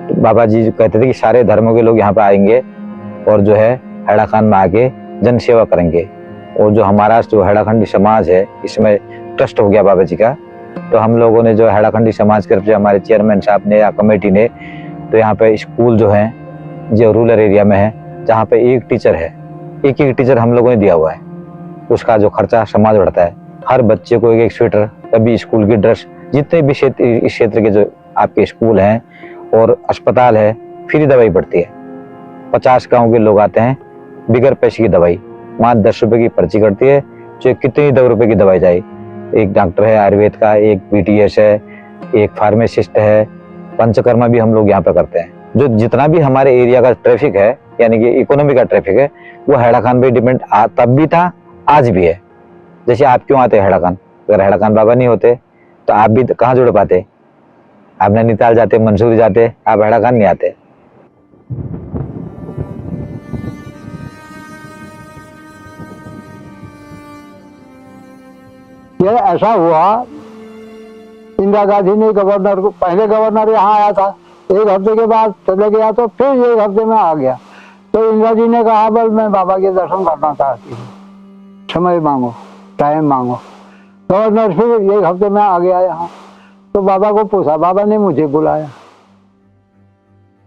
तो बाबा जी कहते थे कि सारे धर्मों के लोग यहाँ पे आएंगे और जो है हैराखान में आके जन सेवा करेंगे। और जो हमारा जो हैराखंडी समाज है, इसमें ट्रस्ट हो गया बाबा जी का, तो हम लोगों ने जो हैराखंडी समाज की तरफ से हमारे चेयरमैन साहब ने या कमेटी ने, तो यहाँ पे स्कूल जो है जो रूरल एरिया में है, जहाँ पे एक टीचर है, एक टीचर हम लोगों ने दिया हुआ है, उसका जो खर्चा समाज बढ़ता है। हर बच्चे को एक स्वेटर, कभी स्कूल की ड्रेस, जितने भी क्षेत्र, इस क्षेत्र के जो आपके स्कूल हैं और अस्पताल है, फ्री दवाई पड़ती है। 50 गाँव के लोग आते हैं, बिगर पैसे की दवाई, मात्र 10 रुपए की पर्ची कटती है, जो कितनी 10 रुपए की दवाई जाए। एक डॉक्टर है आयुर्वेद का, एक PTS है, एक फार्मासिस्ट है, पंचकर्मा भी हम लोग यहाँ पे करते हैं। जो जितना भी हमारे एरिया का ट्रैफिक है, यानी कि इकोनॉमी का ट्रैफिक है, वो हैराखान पे डिपेंड तब भी था, आज भी है। जैसे आप क्यों आते हैं हैराखान? अगर हैराखान बाबा नहीं होते तो आप भी कहाँ जुड़ पाते? आप नैनीताल जाते, मंसूरी जाते, आप हैराखान नहीं आते। ये ऐसा हुआ, इंदिरा गांधी ने गवर्नर को, पहले गवर्नर यहाँ आया था, एक हफ्ते के बाद चले गया, तो फिर एक हफ्ते में आ गया। तो इंदिरा जी ने कहा बल मैं बाबा के दर्शन करना चाहती हूँ, समय मांगो, टाइम मांगो। गवर्नर फिर एक हफ्ते में आ गया यहाँ, तो बाबा को पूछा, बाबा ने मुझे बुलाया,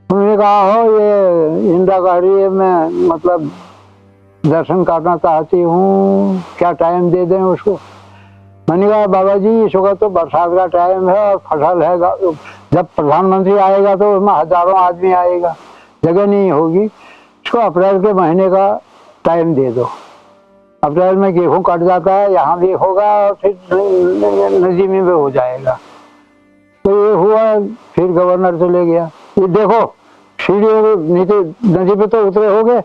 उन्होंने कहा हो ये इंदिरा गांधी में मतलब दर्शन करना चाहती हूँ, क्या टाइम दे दें उसको? मैंने कहा बाबा जी इस वक्त तो बरसात का टाइम है और फसल है, जब प्रधानमंत्री आएगा तो उसमें हजारों आदमी आएगा, जगह नहीं होगी, इसको अप्रैल के महीने का टाइम दे दो। अप्रैल में गेहूं कट जाता है, यहाँ भी होगा और फिर नदी में भी हो जाएगा। तो ये हुआ, फिर गवर्नर चले गया। ये देखो सीढ़ी नीचे नदी पे तो उतरे हो गए,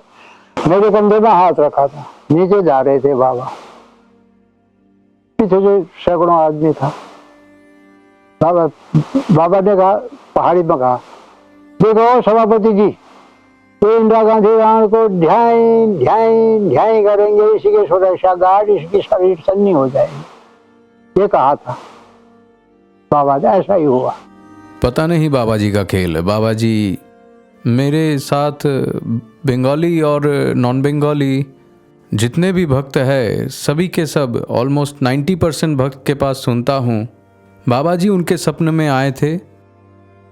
मेरे कंधे में हाथ रखा था, नीचे जा रहे थे बाबा, पीछे जो सैकड़ों आदमी था। बाबा ने कहा, पहाड़ी में कहा, देखो सभापति जी, ये इंदिरा गांधी राण को ध्यान ध्यान ध्यान करेंगे, इसी के सुरक्षा गार्ड, इसकी शरीर सन्नी हो जाएगी, ये कहा था बाबा ने। ऐसा ही हुआ। पता नहीं बाबा जी का खेल। बाबा जी मेरे साथ बंगाली और नॉन बंगाली जितने भी भक्त हैं, सभी के सब ऑलमोस्ट 90% भक्त के पास सुनता हूँ। बाबा जी उनके सपने में आए थे,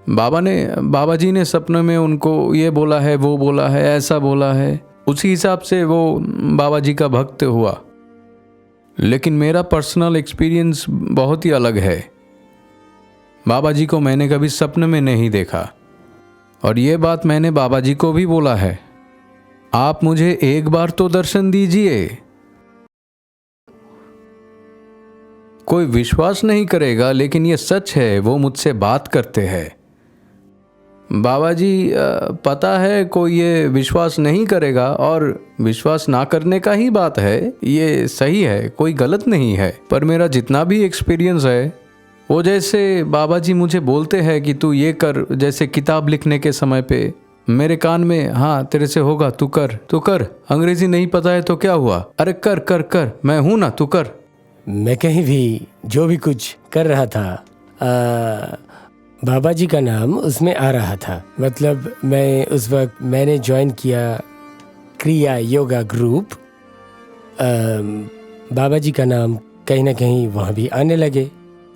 बाबा जी ने सपने में उनको ये बोला है, वो बोला है, ऐसा बोला है, उसी हिसाब से वो बाबा जी का भक्त हुआ। लेकिन मेरा पर्सनल एक्सपीरियंस बहुत ही अलग है। बाबा जी को मैंने कभी सपने में नहीं देखा, और ये बात मैंने बाबा जी को भी बोला है, आप मुझे एक बार तो दर्शन दीजिए। कोई विश्वास नहीं करेगा, लेकिन ये सच है, वो मुझसे बात करते हैं। बाबा जी पता है कोई ये विश्वास नहीं करेगा, और विश्वास ना करने का ही बात है, ये सही है, कोई गलत नहीं है। पर मेरा जितना भी एक्सपीरियंस है, वो जैसे बाबा जी मुझे बोलते हैं कि तू ये कर, जैसे किताब लिखने के समय पे मेरे कान में, हाँ तेरे से होगा, तू कर, अंग्रेजी नहीं पता है तो क्या हुआ, अरे कर कर कर, मैं हूं ना, तू कर। मैं कहीं भी जो भी कुछ कर रहा था, बाबा जी का नाम उसमें आ रहा था। मतलब मैं उस वक्त मैंने ज्वाइन किया क्रिया योगा ग्रुप, बाबा जी का नाम कहीं ना कहीं वहाँ भी आने लगे,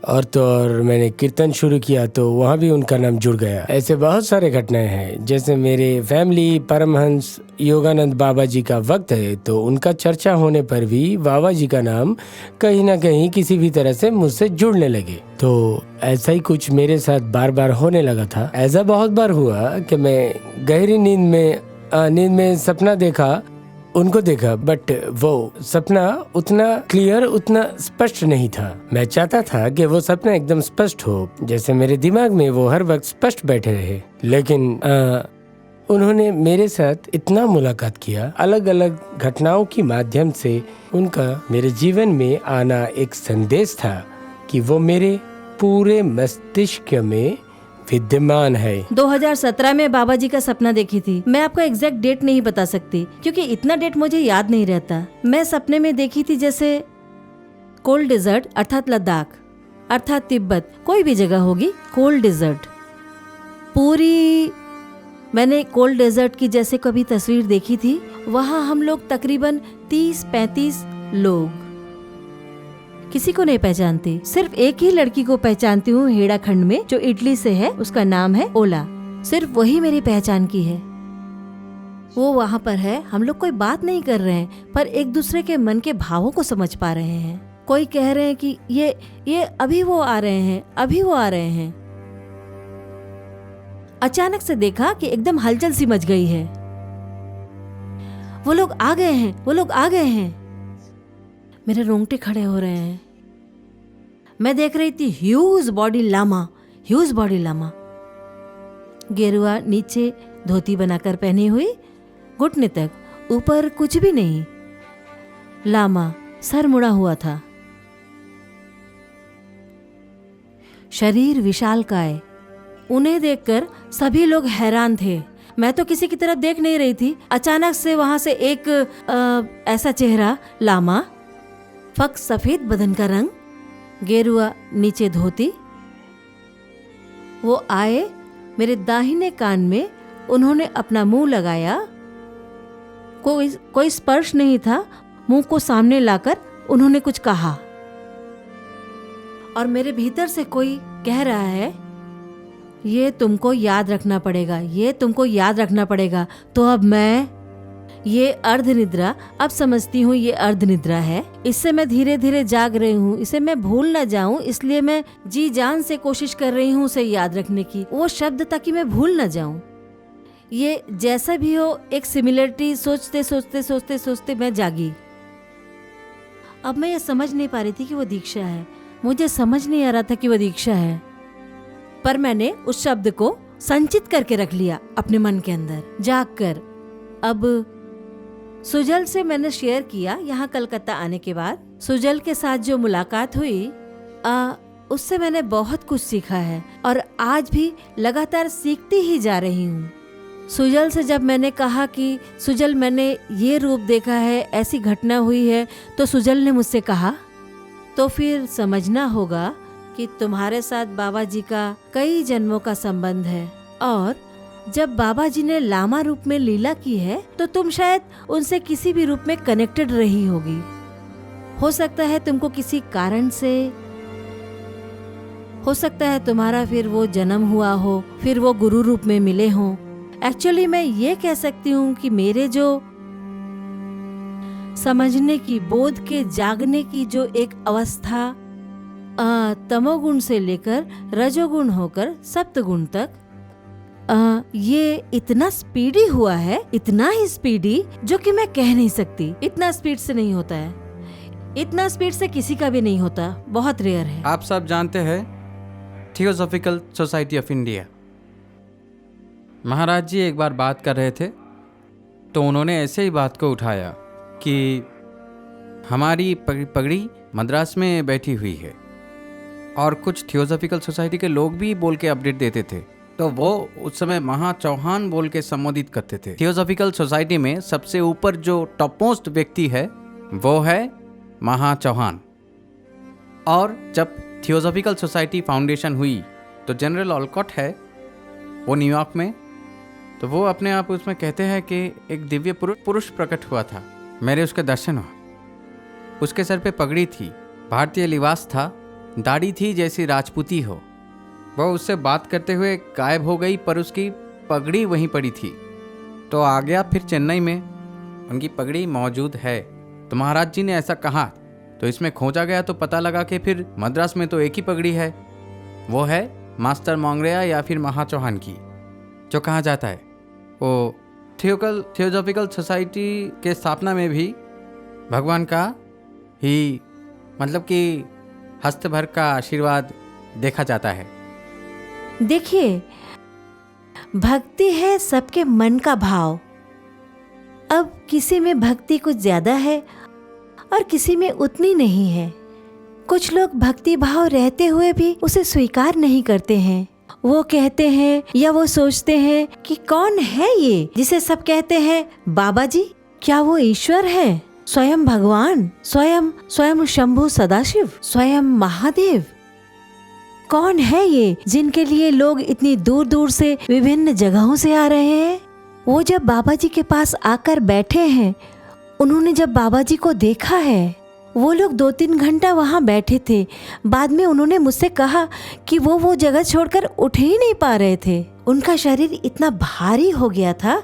और तो और मैंने कीर्तन शुरू किया तो वहाँ भी उनका नाम जुड़ गया। ऐसे बहुत सारे घटनाएं हैं। जैसे मेरे फैमिली परमहंस योगानंद बाबा जी का वक्त है, तो उनका चर्चा होने पर भी बाबा जी का नाम कहीं ना कहीं किसी भी तरह से मुझसे जुड़ने लगे। तो ऐसा ही कुछ मेरे साथ बार बार होने लगा था। ऐसा बहुत बार हुआ कि मैं गहरी नींद में सपना देखा, उनको देखा, बट वो सपना उतना क्लियर, उतना स्पष्ट नहीं था। मैं चाहता था कि वो सपना एकदम स्पष्ट हो, जैसे मेरे दिमाग में वो हर वक्त स्पष्ट बैठे रहे। लेकिन उन्होंने मेरे साथ इतना मुलाकात किया, अलग अलग घटनाओं के माध्यम से उनका मेरे जीवन में आना एक संदेश था कि वो मेरे पूरे मस्तिष्क में विद्यमान है। 2017 में बाबा जी का सपना देखी थी। मैं आपको एग्जैक्ट डेट नहीं बता सकती क्योंकि इतना डेट मुझे याद नहीं रहता। मैं सपने में देखी थी जैसे कोल्ड डेजर्ट अर्थात लद्दाख अर्थात तिब्बत, कोई भी जगह होगी, कोल्ड डेजर्ट पूरी मैंने कोल्ड डेजर्ट की जैसे कभी तस्वीर देखी थी। वहाँ हम लोग तकरीबन 30-35 लोग, किसी को नहीं पहचानती, सिर्फ एक ही लड़की को पहचानती हूँ हेड़ाखंड में जो इटली से है, उसका नाम है ओला। सिर्फ वही मेरी पहचान की है। वो वहाँ पर है, हम लोग कोई बात नहीं कर रहे हैं पर एक दूसरे के मन के भावों को समझ पा रहे हैं। कोई कह रहे हैं कि ये अभी वो आ रहे हैं, अभी वो आ रहे हैं। अचानक से देखा कि एकदम हलचल सी मच गई है। वो लोग आ गए हैं, वो लोग आ गए हैं। मेरे रोंगटे खड़े हो रहे हैं। मैं देख रही थी huge body lama, huge body lama, गेरुआ नीचे धोती बनाकर पहनी हुई, घुटने तक, ऊपर कुछ भी नहीं। लामा सर मुड़ा हुआ था, शरीर विशालकाय। उन्हें देखकर सभी लोग हैरान थे। मैं तो किसी की तरफ देख नहीं रही थी। अचानक से वहां से एक ऐसा चेहरा, लामा, फक सफेद बदन का रंग, गेरुआ नीचे धोती, वो आए। मेरे दाहिने कान में उन्होंने अपना मुंह लगाया। कोई स्पर्श नहीं था। मुंह को सामने लाकर उन्होंने कुछ कहा और मेरे भीतर से कोई कह रहा है, ये तुमको याद रखना पड़ेगा, ये तुमको याद रखना पड़ेगा। तो अब मैं ये अर्ध निद्रा, अब समझती हूँ ये अर्ध निद्रा है। इससे मैं धीरे धीरे जाग रही हूँ, इसे मैं भूल ना जाऊँ, इसलिए मैं जी जान से कोशिश कर रही हूँ उसे याद रखने की, वो शब्द ताकि मैं भूल ना जाऊँ। ये जैसा भी हो, एक सिमिलरिटी सोचते सोचते सोचते सोचते मैं जागी। अब मैं ये समझ नहीं पा रही थी कि वो दीक्षा है। मुझे समझ नहीं आ रहा था कि वो दीक्षा है, पर मैंने उस शब्द को संचित करके रख लिया अपने मन के अंदर जाग कर। अब सुजल से मैंने शेयर किया यहाँ कलकत्ता आने के बाद। सुजल के साथ जो मुलाकात हुई, उससे मैंने बहुत कुछ सीखा है और आज भी लगातार सीखती ही जा रही हूँ। सुजल से जब मैंने कहा कि सुजल मैंने ये रूप देखा है, ऐसी घटना हुई है, तो सुजल ने मुझसे कहा, तो फिर समझना होगा कि तुम्हारे साथ बाबा जी का कई जन्मों का संबंध है और जब बाबा जी ने लामा रूप में लीला की है तो तुम शायद उनसे किसी भी रूप में कनेक्टेड रही होगी। हो सकता है तुमको किसी कारण से, हो सकता है तुम्हारा फिर वो जन्म हुआ हो, फिर वो गुरु रूप में मिले हों। एक्चुअली मैं ये कह सकती हूँ कि मेरे जो समझने की, बोध के जागने की जो एक अवस्था तमोगुण से लेकर रजोगुण होकर सप्तगुण तक, ये इतना स्पीडी हुआ है, इतना ही स्पीडी जो कि मैं कह नहीं सकती। इतना स्पीड से नहीं होता है, इतना स्पीड से किसी का भी नहीं होता, बहुत रेयर है। आप सब जानते हैं थियोसॉफिकल सोसाइटी ऑफ इंडिया। महाराज जी एक बार बात कर रहे थे तो उन्होंने ऐसे ही बात को उठाया कि हमारी पगड़ी मद्रास में बैठी हुई है और कुछ थियोसॉफिकल सोसाइटी के लोग भी बोल के अपडेट देते थे। तो वो उस समय महा चौहान बोल के संबोधित करते थे। थियोसॉफिकल सोसाइटी में सबसे ऊपर जो टॉप मोस्ट व्यक्ति है वो है महा चौहान। और जब थियोसॉफिकल सोसाइटी फाउंडेशन हुई तो जनरल ऑलकॉट है वो न्यूयॉर्क में, तो वो अपने आप उसमें कहते हैं कि एक दिव्य पुरुष प्रकट हुआ था, मेरे उसके दर्शन हुआ। उसके सर पे पगड़ी थी, भारतीय लिबास था, दाढ़ी थी जैसी राजपूती हो। वह उससे बात करते हुए गायब हो गई पर उसकी पगड़ी वहीं पड़ी थी। तो आ गया फिर चेन्नई में, उनकी पगड़ी मौजूद है। तो महाराज जी ने ऐसा कहा तो इसमें खोजा गया तो पता लगा कि फिर मद्रास में तो एक ही पगड़ी है, वो है मास्टर मोंगरेया या फिर महा चौहान की। जो कहा जाता है वो थियोसॉफिकल सोसाइटी के स्थापना में भी भगवान का ही मतलब कि हस्त भर का आशीर्वाद देखा जाता है। देखिए, भक्ति है सबके मन का भाव। अब किसी में भक्ति कुछ ज्यादा है और किसी में उतनी नहीं है। कुछ लोग भक्ति भाव रहते हुए भी उसे स्वीकार नहीं करते हैं। वो कहते हैं या वो सोचते हैं कि कौन है ये जिसे सब कहते हैं बाबा जी? क्या वो ईश्वर है? स्वयं भगवान, स्वयं शंभु सदाशिव, स्वयं महादेव? कौन है ये जिनके लिए लोग इतनी दूर दूर से विभिन्न जगहों से आ रहे हैं? वो जब बाबा जी के पास आकर बैठे हैं, उन्होंने जब बाबा जी को देखा है, वो लोग 2-3 घंटा वहाँ बैठे थे। बाद में उन्होंने मुझसे कहा कि वो जगह छोड़कर उठ ही नहीं पा रहे थे। उनका शरीर इतना भारी हो गया था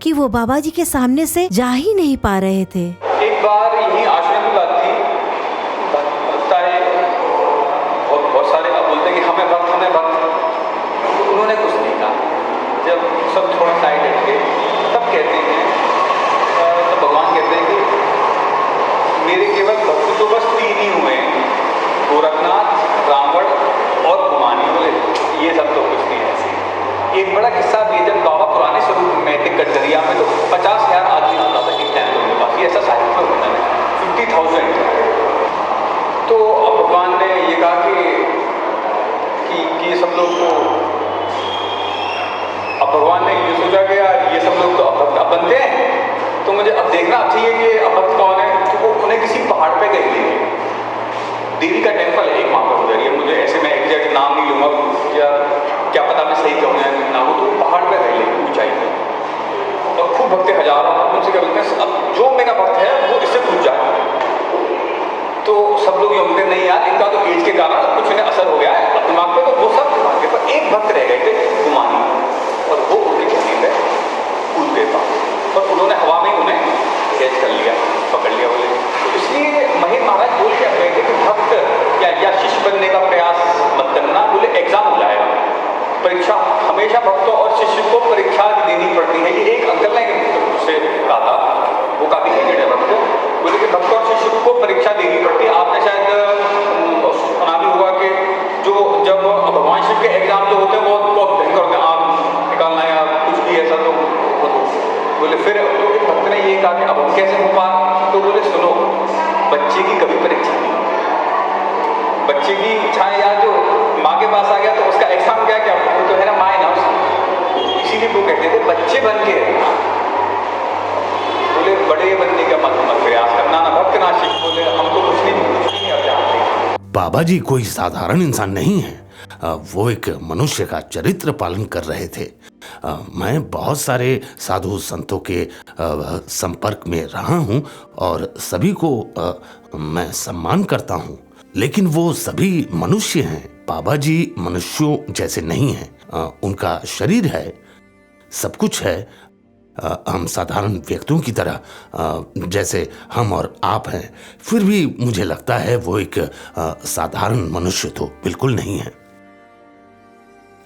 कि वो बाबा जी के सामने से जा ही नहीं पा रहे थे। एक बार यही आश्रम की बात थी, बहुत सारे अब बोलते हैं कि हमें भक्त। उन्होंने कुछ नहीं कहा। जब सब थोड़ा साइड हटके तब कहते हैं, तो भगवान कहते हैं कि मेरे केवल भक्त तो बस 3 ही हुए हैं, गोरखनाथ, रावण और गुमानी। बोले ये सब तो कुछ नहीं है। एक बड़ा किस्सा भी, जब बाबा पुराने स्वरूप में थे कटरिया में, तो 50,000 आदमी आता था एक टाइम उनके पास। ये ऐसा साहित्य में होता है 50,000। तो अब भगवान ने ये कहा कि ये सब लोग तो, अब भगवान ने ये सोचा कि यार ये सब लोग तो अब बनते हैं, तो मुझे अब देखना चाहिए कि अब भक्त कौन है। तो वो उन्हें किसी पहाड़ पे गए थे, देवी का टेम्पल है एक वहाँ पर उधर। ये मुझे ऐसे मैं एग्जैक्ट नाम नहीं लूँगा, क्या पता मैं सही कहूँ या ना हो। तो पहाड़ पे गए ऊंचाई पे, और खूब भक्त हजारों। उनसे क्या बोलते हैं, अब जो मेरा भक्त है वो इससे पूछ जाए। तो सब लोग ये बोलते नहीं यार, इनका तो एज के कारण कुछ इन्हें असर हो गया है दिमाग पे। तो वो सब दिमाग के पर एक भक्त रह गए थे गुमानी, और वो उनके छुट्टी पे कूद गए पास, और उन्होंने हवा में उन्हें कैच कर लिया, पकड़ लिया। बोले तो इसलिए महेश महाराज बोल क्या कहे थे कि भक्त या शिष्य बनने का प्रयास मत करना। बोले एग्जाम हो जाएगा, परीक्षा हमेशा भक्तों और शिष्य को परीक्षा देनी पड़ती है। ये एक अंकल ने उससे कहा था, वो काफी एजेड है भक्त। बोले कि भक्त और शिष्य को परीक्षा देनी पड़ती है। आपने शायद सुना भी होगा कि जब भगवान शिव के एग्जाम जो होते हैं बहुत भयंकर होते हैं, आग निकालना या कुछ भी ऐसा। तो बोले फिर तो एक भक्त ने ये कहा कि अब हम कैसे हो पा। तो बोले सुनो, बच्चे की कभी परीक्षा नहीं, बच्चे की इच्छा या जो माँ के पास आ गया तो उसका एग्जाम क्या वो तो है ना माँ है ना उसकी। इसीलिए वो कहते थे बच्चे बन के रहना। बोले बड़े बनने का मत प्रयास करना, ना भक्त ना शिष्य। बोले हम तो कुछ नहीं अब जानते। बाबा जी कोई साधारण इंसान नहीं है। वो एक मनुष्य का चरित्र पालन कर रहे थे। मैं बहुत सारे साधु संतों के संपर्क में रहा हूँ और सभी को मैं सम्मान करता हूँ, लेकिन वो सभी मनुष्य हैं। बाबा जी मनुष्यों जैसे नहीं हैं। उनका शरीर है, सब कुछ है। हम साधारण व्यक्तियों की तरह जैसे हम और आप हैं, फिर भी मुझे लगता है वो एक साधारण मनुष्य तो बिल्कुल नहीं है।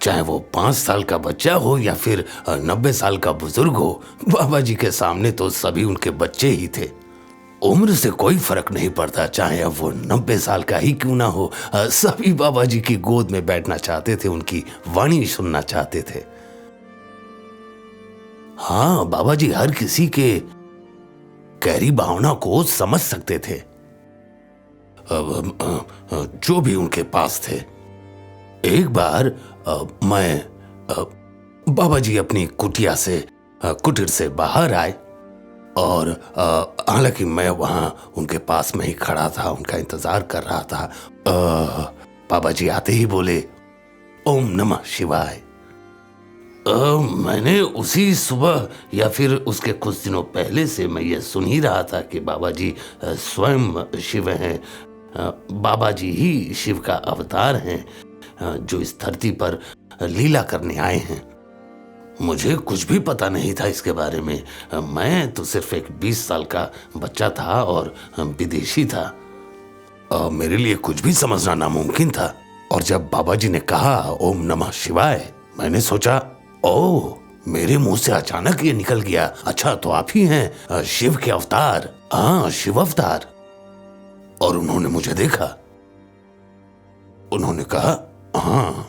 चाहे वो 5 साल का बच्चा हो या फिर 90 साल का बुजुर्ग हो, बाबा जी के सामने तो सभी उनके बच्चे ही थे। उम्र से कोई फर्क नहीं पड़ता, चाहे अब वो 90 साल का ही क्यों ना हो। सभी बाबा जी की गोद में बैठना चाहते थे, उनकी वाणी सुनना चाहते थे। हाँ, बाबा जी हर किसी के गहरी भावना को समझ सकते थे, जो भी उनके पास थे। एक बार मैं बाबा जी अपनी कुटीर से बाहर आए और हालांकि मैं वहां उनके पास में ही खड़ा था, उनका इंतजार कर रहा था। बाबा जी आते ही बोले, ओम नमः शिवाय। मैंने उसी सुबह या फिर उसके कुछ दिनों पहले से मैं ये सुन ही रहा था कि बाबा जी स्वयं शिव हैं। बाबा जी ही शिव का अवतार हैं जो इस धरती पर लीला करने आए हैं। मुझे कुछ भी पता नहीं था इसके बारे में। मैं तो सिर्फ एक 20 साल का बच्चा था और विदेशी था। मेरे लिए कुछ भी समझना नामुमकिन था। और जब बाबा जी ने कहा ओम नमः शिवाय, मैंने सोचा ओह, मेरे मुंह से अचानक ये निकल गया, अच्छा तो आप ही हैं शिव के अवतार। हाँ, शिव अवतार। और उन्होंने मुझे देखा, उन्होंने कहा हाँ,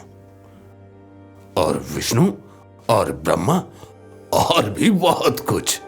और विष्णु और ब्रह्मा और भी बहुत कुछ।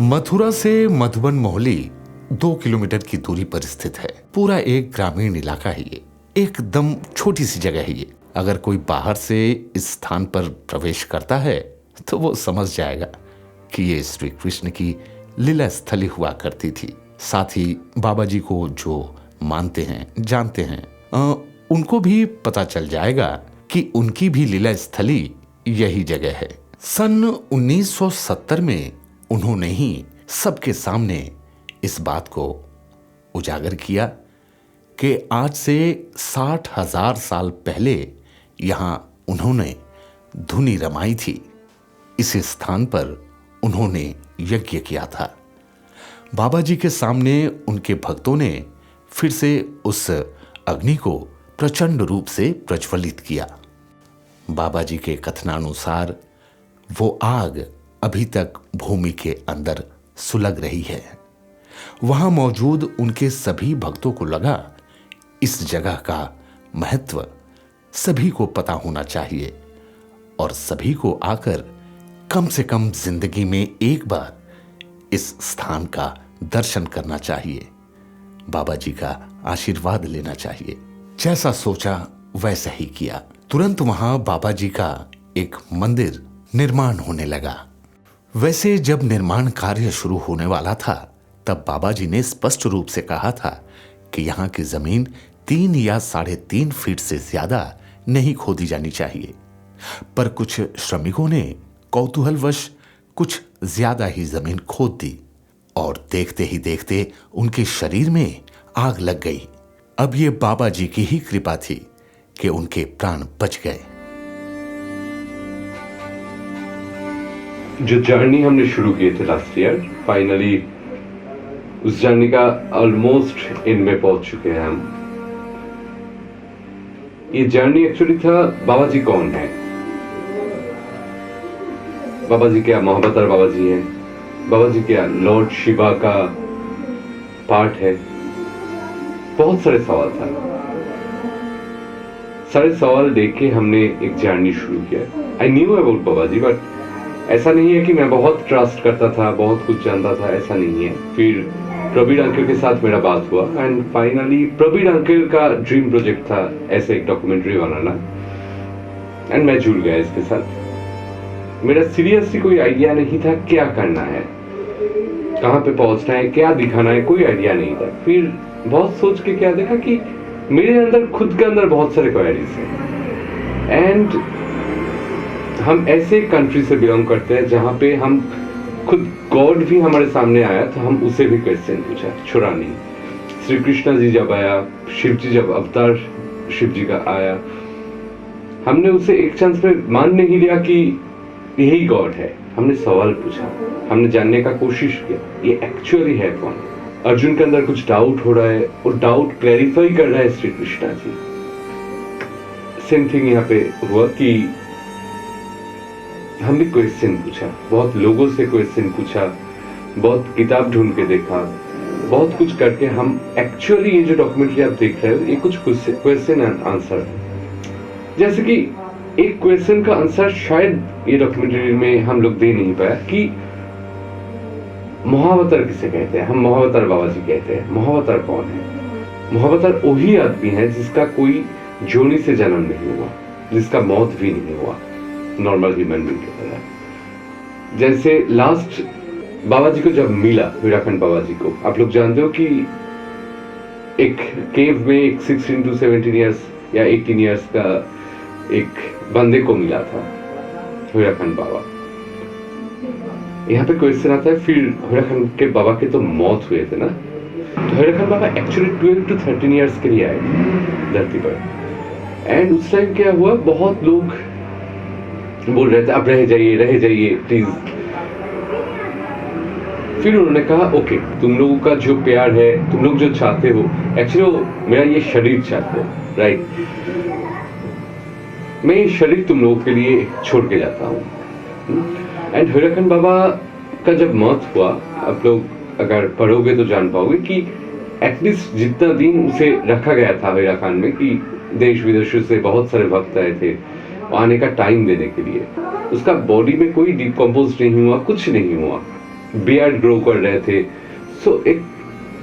मथुरा से मधुबन मोहली 2 किलोमीटर की दूरी पर स्थित है। पूरा एक ग्रामीण इलाका है ये, एकदम छोटी सी जगह है ये। अगर कोई बाहर से इस स्थान पर प्रवेश करता है तो वो समझ जाएगा कि ये श्री कृष्ण की लीला स्थली हुआ करती थी। साथ ही बाबा जी को जो मानते हैं, जानते हैं, उनको भी पता चल जाएगा कि उनकी भी लीला स्थली यही जगह है। सन 1970 में उन्होंने ही सबके सामने इस बात को उजागर किया कि आज से 60,000 साल पहले यहां उन्होंने धुनी रमाई थी। इस स्थान पर उन्होंने यज्ञ किया था। बाबा जी के सामने उनके भक्तों ने फिर से उस अग्नि को प्रचंड रूप से प्रज्वलित किया। बाबा जी के कथनानुसार वो आग अभी तक भूमि के अंदर सुलग रही है। वहां मौजूद उनके सभी भक्तों को लगा इस जगह का महत्व सभी को पता होना चाहिए और सभी को आकर कम से कम जिंदगी में एक बार इस स्थान का दर्शन करना चाहिए, बाबा जी का आशीर्वाद लेना चाहिए। जैसा सोचा वैसा ही किया। तुरंत वहां बाबा जी का एक मंदिर निर्माण होने लगा। वैसे जब निर्माण कार्य शुरू होने वाला था तब बाबा जी ने स्पष्ट रूप से कहा था कि यहाँ की जमीन 3 या 3.5 फीट से ज्यादा नहीं खोदी जानी चाहिए। पर कुछ श्रमिकों ने कौतूहलवश कुछ ज्यादा ही जमीन खोद दी और देखते ही देखते उनके शरीर में आग लग गई। अब ये बाबा जी की ही कृपा थी कि उनके प्राण बच गए। जो जर्नी हमने शुरू किए थे लास्ट ईयर, फाइनली उस जर्नी का ऑलमोस्ट एंड में पहुंच चुके हैं हम। ये जर्नी एक्चुअली था बाबा जी कौन है, बाबा जी क्या मोहब्बतर बाबा जी हैं, बाबा जी क्या लॉर्ड शिवा का पार्ट है। बहुत सारे सवाल था। सारे सवाल देख के हमने एक जर्नी शुरू किया। I knew about Baba ji, but ऐसा नहीं है कि मैं बहुत ट्रस्ट करता था, बहुत कुछ जानता था, ऐसा नहीं है। फिर प्रवीण अंकल के साथ मेरा बात हुआ एंड फाइनली प्रवीण अंकल का ड्रीम प्रोजेक्ट था ऐसे एक डॉक्यूमेंट्री बनाना एंड मैं जुड़ गया इसके साथ। मेरा सीरियसली कोई आइडिया नहीं था क्या करना है, कहाँ पे पहुंचना है, क्या दिखाना है, कोई आइडिया नहीं था। फिर बहुत सोच के क्या देखा कि मेरे अंदर खुद के अंदर बहुत सारे क्वेरीज हैं एंड हम ऐसे कंट्री से बिलोंग करते हैं जहाँ पे हम खुद गॉड भी हमारे सामने आया तो हम उसे भी क्वेश्चन पूछा, छुड़ा नहीं। श्री कृष्ण जी जब आया, शिव जी जब अवतार शिव जी का आया, हमने उसे एक चांस में मान नहीं लिया कि यही गॉड है। हमने सवाल पूछा, हमने जानने का कोशिश किया ये एक्चुअली है कौन। अर्जुन के अंदर कुछ डाउट हो रहा है और डाउट क्लैरिफाई कर रहा है श्री कृष्णा जी। सेम थिंग यहाँ पे हुआ कि हमने क्वेश्चन पूछा, बहुत लोगों से क्वेश्चन पूछा, बहुत किताब ढूंढ के देखा, बहुत कुछ करके हम एक्चुअली ये जो डॉक्यूमेंट्री आप देख रहे हो ये कुछ क्वेश्चन एंड आंसर। जैसे कि एक क्वेश्चन का आंसर शायद ये डॉक्यूमेंट्री में हम लोग दे नहीं पाया कि महावतार किसे कहते हैं? हम महावतार बाबा जी कहते हैं। महावतार कौन है? महावतार वही आदमी है जिसका कोई जोनी से जन्म नहीं हुआ, जिसका मौत भी नहीं हुआ, नॉर्मल ह्यूमन बीइंग की तरह। जैसे लास्ट बाबा जी को जब मिला, हीराखंड बाबा जी को, आप लोग जानते हो कि एक केव में एक 16 to 17 ईयर्स या 18 ईयर्स का एक बंदे को मिला था हीराखंड बाबा। यहाँ पे क्वेश्चन आता है, फिर हीराखंड के बाबा के तो मौत हुए थे ना, तो हीराखंड बाबा एक्चुअली 12 to 13 ईयर्स के लिए आए थे धरती पर। एंड उस टाइम क्या हुआ, बहुत लोग बोल रहे थे अब रह जाइए प्लीज। फिर उन्होंने कहा ओके, तुम लोगों का जो प्यार है, तुम लोग जो चाहते हो, एक्चुअली वो मेरा ये शरीर चाहते हो, राइट, मैं ये शरीर तुम लोगों के लिए छोड़ के जाता हूँ। एंड हीराखंड बाबा का जब मौत हुआ, आप लोग अगर पढ़ोगे तो जान पाओगे कि एटलीस्ट जितना दिन उसे रखा गया था हीराखंड में, कि देश विदेशों से बहुत सारे भक्त आए थे आने का टाइम देने के लिए, उसका बॉडी में कोई डिकम्पोज नहीं हुआ, कुछ नहीं हुआ, बियर्ड ग्रो कर रहे थे। सो एक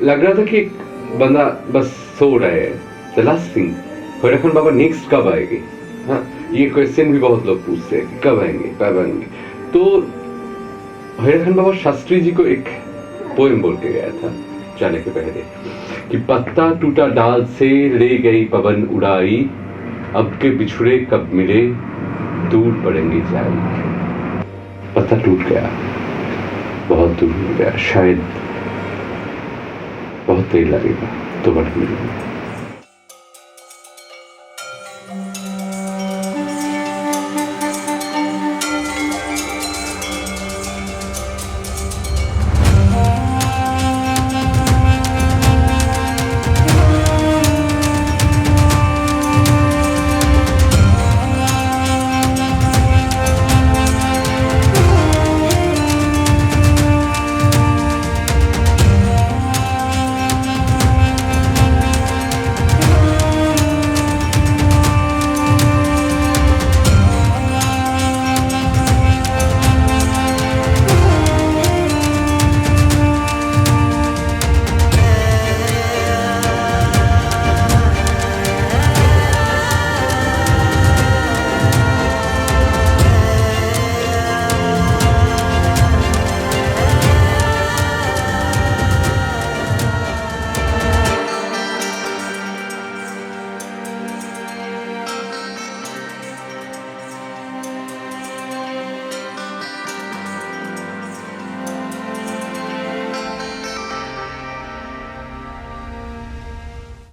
लग रहा था कि एक बंदा बस सो रहा है। The last thing, Hirakhand Baba next कब आएंगे? हाँ, ये क्वेश्चन भी बहुत लोग पूछते हैं, कब आएंगे। तो हीराखंड बाबा शास्त्री जी को एक पोएम बोल के गया था जाने के पहले कि पत्ता टूटा डाल से ले गई पवन उड़ाई, अब के बिछड़े कब मिले दूर पड़ेंगे जाई। पत्ता टूट गया, बहुत दूर हो गया, शायद बहुत देर लगेगा तो बढ़ मिलेंगे।